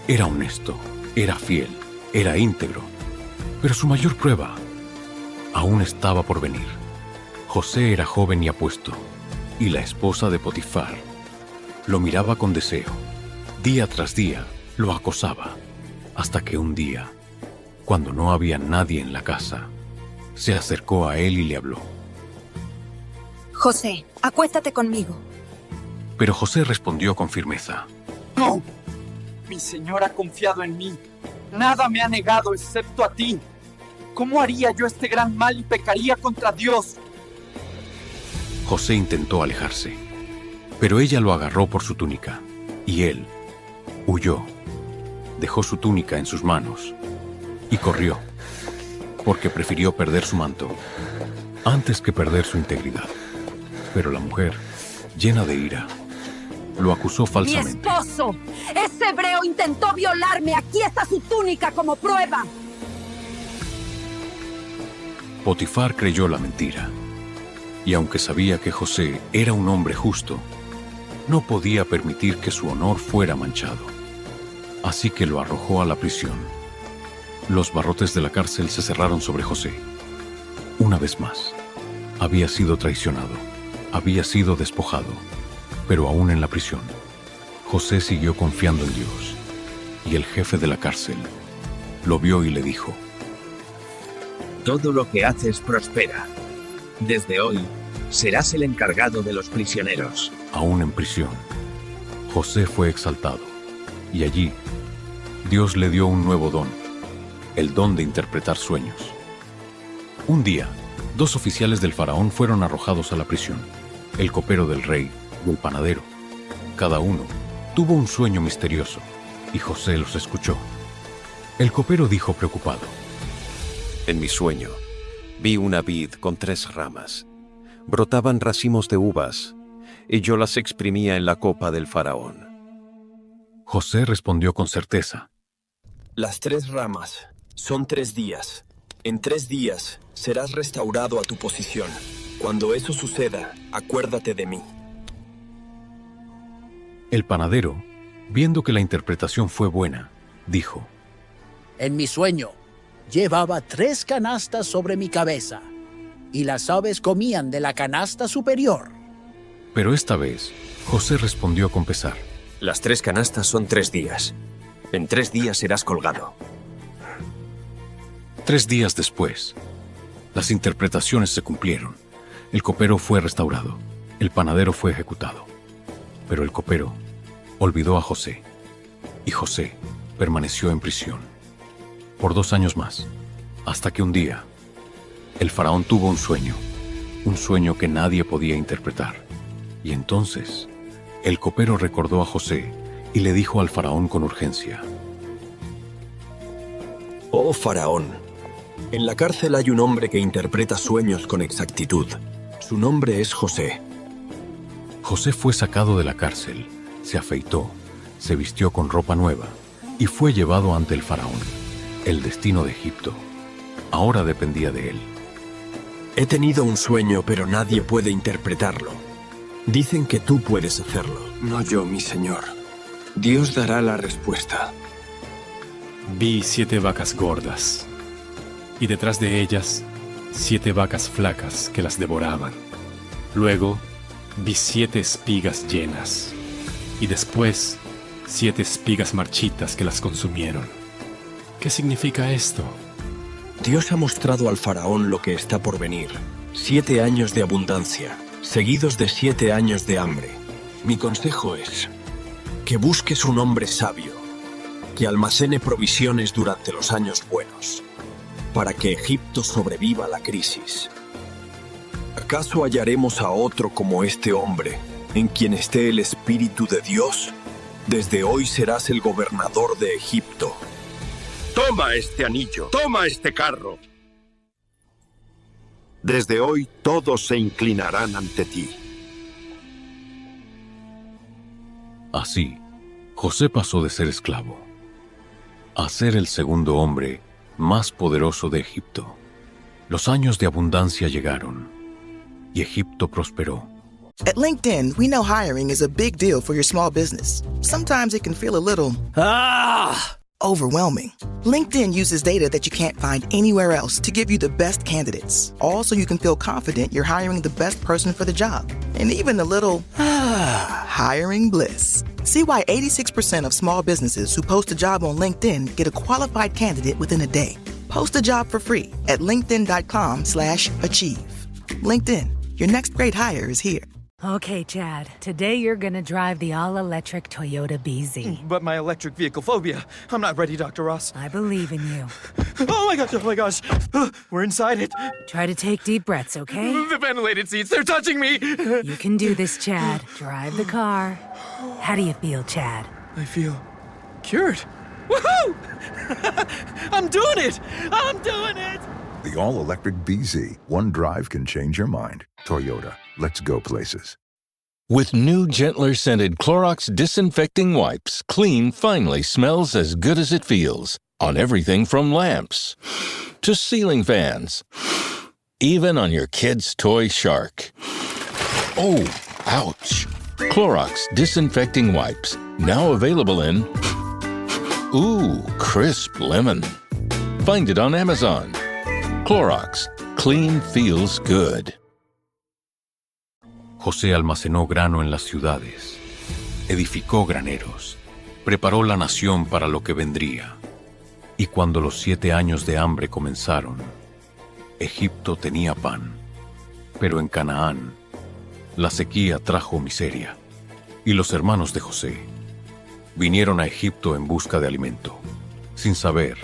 Era honesto, era fiel, era íntegro. Pero su mayor prueba aún estaba por venir. José era joven y apuesto, y la esposa de Potifar lo miraba con deseo. Día tras día lo acosaba, hasta que un día, cuando no había nadie en la casa, se acercó a él y le habló. José, acuéstate conmigo. Pero José respondió con firmeza: ¡No! Mi señor ha confiado en mí. Nada me ha negado excepto a ti. ¿Cómo haría yo este gran mal y pecaría contra Dios? José intentó alejarse, pero ella lo agarró por su túnica, y él huyó. Dejó su túnica en sus manos y corrió, porque prefirió perder su manto antes que perder su integridad. Pero la mujer, llena de ira, lo acusó falsamente. ¡Mi esposo! ¡Ese hebreo intentó violarme! ¡Aquí está su túnica como prueba! Potifar creyó la mentira, y aunque sabía que José era un hombre justo, no podía permitir que su honor fuera manchado. Así que lo arrojó a la prisión. Los barrotes de la cárcel se cerraron sobre José. Una vez más, había sido traicionado, había sido despojado, pero aún en la prisión, José siguió confiando en Dios. Y el jefe de la cárcel lo vio y le dijo: todo lo que haces prospera. Desde hoy, serás el encargado de los prisioneros. Aún en prisión, José fue exaltado, y allí Dios le dio un nuevo don, el don de interpretar sueños. Un día, 2 oficiales del faraón fueron arrojados a la prisión, el copero del rey y el panadero. Cada uno tuvo un sueño misterioso, y José los escuchó. El copero dijo preocupado: En mi sueño, vi una vid con 3 ramas. Brotaban racimos de uvas, y yo las exprimía en la copa del faraón. José respondió con certeza: Las 3 ramas son 3 días. En 3 días serás restaurado a tu posición. Cuando eso suceda, acuérdate de mí. El panadero, viendo que la interpretación fue buena, dijo: En mi sueño, llevaba 3 canastas sobre mi cabeza, y las aves comían de la canasta superior. Pero esta vez, José respondió con pesar: Las 3 canastas son 3 días. En 3 días serás colgado. 3 días después, las interpretaciones se cumplieron. El copero fue restaurado, el panadero fue ejecutado. Pero el copero olvidó a José, y José permaneció en prisión por 2 años más, hasta que un día el faraón tuvo un sueño que nadie podía interpretar. Y entonces el copero recordó a José y le dijo al faraón con urgencia: Oh faraón, en la cárcel hay un hombre que interpreta sueños con exactitud. Su nombre es José. José fue sacado de la cárcel, se afeitó, se vistió con ropa nueva y fue llevado ante el faraón. El destino de Egipto ahora dependía de él. He tenido un sueño, pero nadie puede interpretarlo. Dicen que tú puedes hacerlo. No yo, mi señor. Dios dará la respuesta. Vi 7 vacas gordas, y detrás de ellas 7 vacas flacas que las devoraban. Luego vi 7 espigas llenas, y después 7 espigas marchitas que las consumieron. ¿Qué significa esto? Dios ha mostrado al faraón lo que está por venir. 7 años de abundancia, seguidos de 7 años de hambre. Mi consejo es que busques un hombre sabio, que almacene provisiones durante los años buenos, para que Egipto sobreviva a la crisis. ¿Acaso hallaremos a otro como este hombre, en quien esté el Espíritu de Dios? Desde hoy serás el gobernador de Egipto. Toma este anillo, toma este carro. Desde hoy todos se inclinarán ante ti. Así, José pasó de ser esclavo a ser el segundo hombre más poderoso de Egipto. Los años de abundancia llegaron y Egipto prosperó. At LinkedIn, we know hiring is a big deal for your small business. Sometimes it can feel a little overwhelming. LinkedIn uses data that you can't find anywhere else to give you the best candidates, all so you can feel confident you're hiring the best person for the job. And even a little hiring bliss. See why 86% of small businesses who post a job on LinkedIn get a qualified candidate within a day. Post a job for free at linkedin.com/achieve. LinkedIn, your next great hire is here. Okay, Chad, today you're gonna drive the all-electric Toyota BZ. But my electric vehicle phobia. I'm not ready, Dr. Ross. I believe in you. Oh my gosh. We're inside it. Try to take deep breaths, okay? The ventilated seats, they're touching me. You can do this, Chad. Drive the car. How do you feel, Chad? I feel cured. Woohoo! I'm doing it! The all-electric BZ. One drive can change your mind. Toyota. Let's go places. With new, gentler scented Clorox disinfecting wipes, clean finally smells as good as it feels. On everything from lamps to ceiling fans. Even on your kid's toy shark. Oh, ouch. Clorox Disinfecting Wipes, now available in crisp lemon. Find it on Amazon. Clorox, clean feels good. José almacenó grano en las ciudades, edificó graneros, preparó la nación para lo que vendría. Y cuando los 7 años de hambre comenzaron, Egipto tenía pan, pero en Canaán la sequía trajo miseria. Y los hermanos de José vinieron a Egipto en busca de alimento, sin saber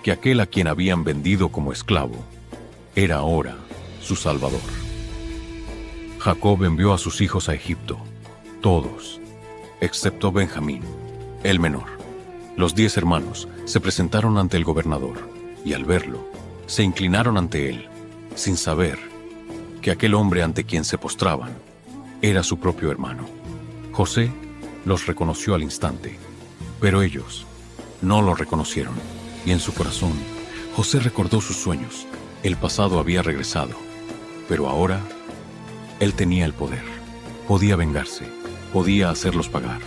que aquel a quien habían vendido como esclavo era ahora su Salvador. Jacob envió a sus hijos a Egipto, todos, excepto Benjamín, el menor. Los 10 hermanos se presentaron ante el gobernador y al verlo, se inclinaron ante él, sin saber que aquel hombre ante quien se postraban era su propio hermano. José los reconoció al instante, pero ellos no lo reconocieron, y en su corazón José recordó sus sueños. El pasado había regresado, pero ahora él tenía el poder, podía vengarse, podía hacerlos pagar,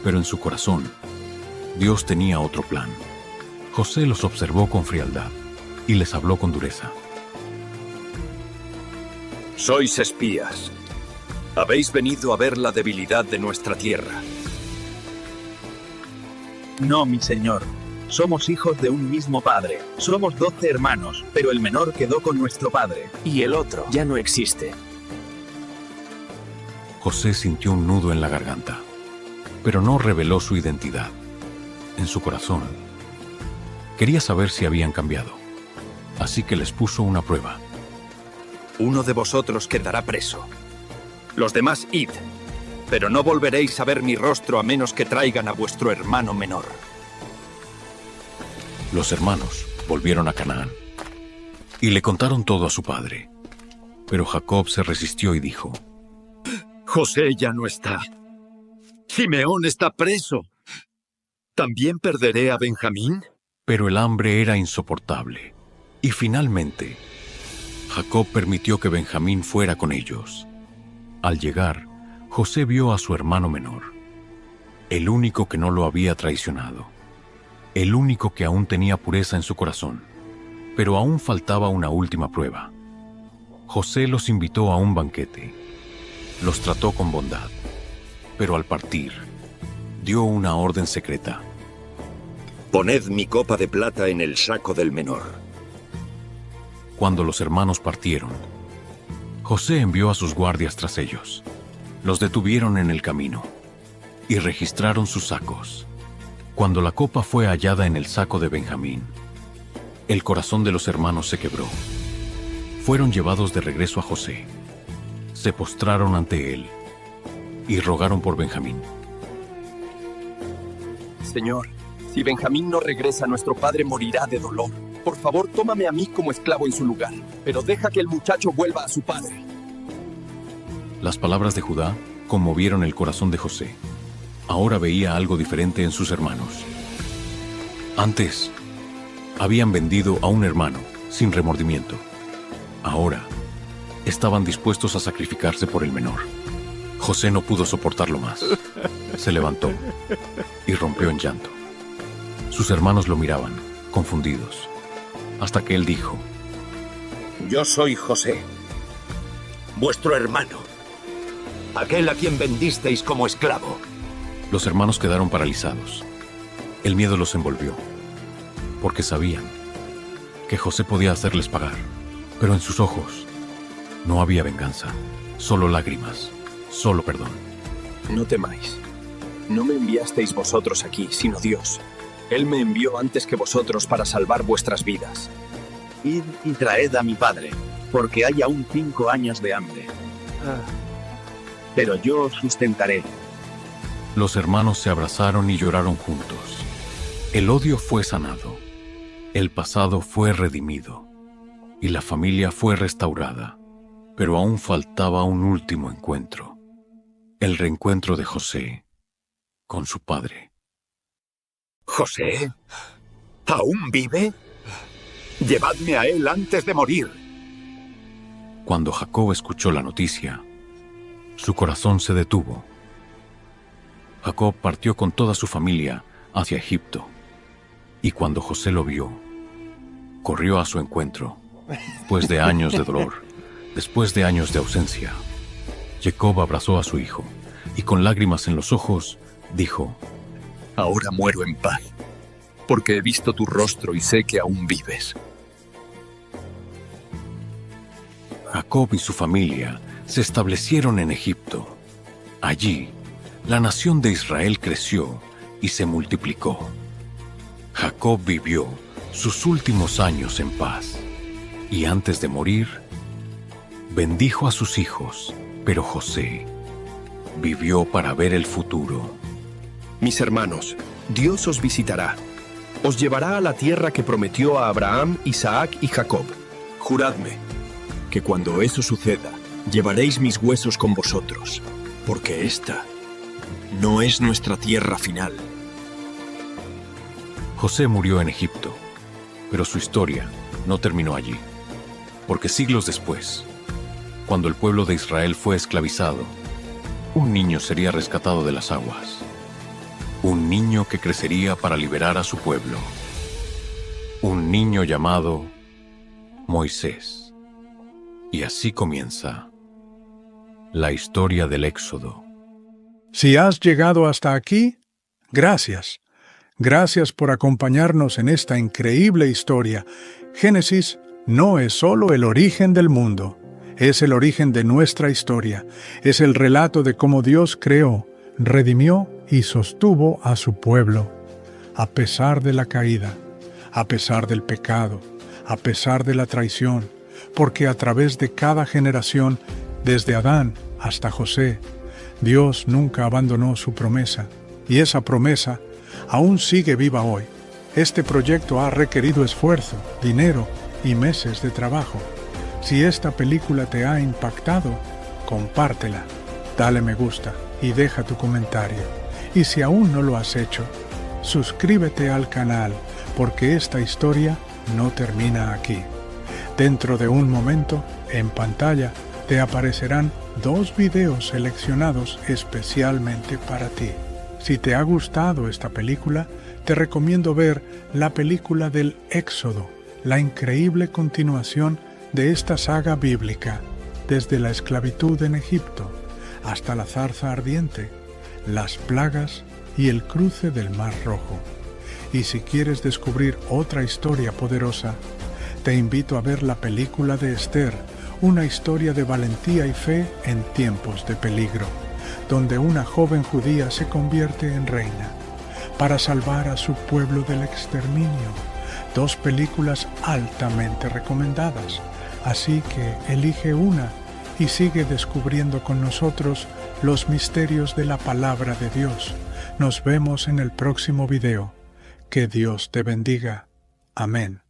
pero en su corazón Dios tenía otro plan. José los observó con frialdad y les habló con dureza. Sois espías. Habéis venido a ver la debilidad de nuestra tierra. No, mi señor. Somos hijos de un mismo padre. Somos 12 hermanos, pero el menor quedó con nuestro padre. Y el otro ya no existe. José sintió un nudo en la garganta, pero no reveló su identidad. En su corazón, quería saber si habían cambiado, así que les puso una prueba. Uno de vosotros quedará preso. Los demás id, pero no volveréis a ver mi rostro a menos que traigan a vuestro hermano menor. Los hermanos volvieron a Canaán y le contaron todo a su padre, pero Jacob se resistió y dijo: José ya no está. Simeón está preso. ¿También perderé a Benjamín? Pero el hambre era insoportable, y finalmente Jacob permitió que Benjamín fuera con ellos. Al llegar, José vio a su hermano menor, el único que no lo había traicionado, el único que aún tenía pureza en su corazón, pero aún faltaba una última prueba. José los invitó a un banquete, los trató con bondad, pero al partir, dio una orden secreta. Poned mi copa de plata en el saco del menor. Cuando los hermanos partieron, José envió a sus guardias tras ellos. Los detuvieron en el camino y registraron sus sacos. Cuando la copa fue hallada en el saco de Benjamín, el corazón de los hermanos se quebró. Fueron llevados de regreso a José. Se postraron ante él y rogaron por Benjamín. Señor, si Benjamín no regresa, nuestro padre morirá de dolor. Por favor, tómame a mí como esclavo en su lugar, pero deja que el muchacho vuelva a su padre. Las palabras de Judá conmovieron el corazón de José. Ahora veía algo diferente en sus hermanos. Antes, habían vendido a un hermano sin remordimiento. Ahora, estaban dispuestos a sacrificarse por el menor. José no pudo soportarlo más. Se levantó y rompió en llanto. Sus hermanos lo miraban, confundidos, hasta que él dijo: Yo soy José, vuestro hermano, aquel a quien vendisteis como esclavo. Los hermanos quedaron paralizados. El miedo los envolvió, porque sabían que José podía hacerles pagar, pero en sus ojos no había venganza, solo lágrimas, solo perdón. No temáis. No me enviasteis vosotros aquí, sino Dios. Él me envió antes que vosotros para salvar vuestras vidas. Id y traed a mi padre, porque hay aún 5 años de hambre. Pero yo os sustentaré. Los hermanos se abrazaron y lloraron juntos. El odio fue sanado, el pasado fue redimido, y la familia fue restaurada. Pero aún faltaba un último encuentro. El reencuentro de José con su padre. ¿José? ¿Aún vive? Llevadme a él antes de morir. Cuando Jacob escuchó la noticia, Su corazón se detuvo. Jacob partió con toda su familia hacia Egipto, y cuando José lo vio, corrió a su encuentro, después de años de dolor, después de años de ausencia. Jacob abrazó a su hijo, y con lágrimas en los ojos, dijo: Ahora muero en paz, porque he visto tu rostro y sé que aún vives. Jacob y su familia se establecieron en Egipto. Allí, la nación de Israel creció y se multiplicó. Jacob vivió sus últimos años en paz, y antes de morir, bendijo a sus hijos, pero José vivió para ver el futuro. Mis hermanos, Dios os visitará. Os llevará a la tierra que prometió a Abraham, Isaac y Jacob. Juradme que cuando eso suceda, llevaréis mis huesos con vosotros, porque esta no es nuestra tierra final. José murió en Egipto, pero su historia no terminó allí, porque siglos después, cuando el pueblo de Israel fue esclavizado, un niño sería rescatado de las aguas. Un niño que crecería para liberar a su pueblo. Un niño llamado Moisés. Y así comienza la historia del Éxodo. Si has llegado hasta aquí, gracias. Gracias por acompañarnos en esta increíble historia. Génesis no es solo el origen del mundo, es el origen de nuestra historia. Es el relato de cómo Dios creó, redimió y sostuvo a su pueblo, a pesar de la caída, a pesar del pecado, a pesar de la traición, porque a través de cada generación, desde Adán hasta José, Dios nunca abandonó su promesa, y esa promesa aún sigue viva hoy. Este proyecto ha requerido esfuerzo, dinero y meses de trabajo. Si esta película te ha impactado, compártela, dale me gusta y deja tu comentario. Y si aún no lo has hecho, suscríbete al canal, porque esta historia no termina aquí. Dentro de un momento, en pantalla, te aparecerán 2 videos seleccionados especialmente para ti. Si te ha gustado esta película, te recomiendo ver la película del Éxodo, la increíble continuación de esta saga bíblica, desde la esclavitud en Egipto hasta la zarza ardiente, las plagas y el cruce del Mar Rojo. Y si quieres descubrir otra historia poderosa, te invito a ver la película de Esther, una historia de valentía y fe en tiempos de peligro, donde una joven judía se convierte en reina para salvar a su pueblo del exterminio. 2 películas altamente recomendadas, así que elige una y sigue descubriendo con nosotros los misterios de la palabra de Dios. Nos vemos en el próximo video. Que Dios te bendiga. Amén.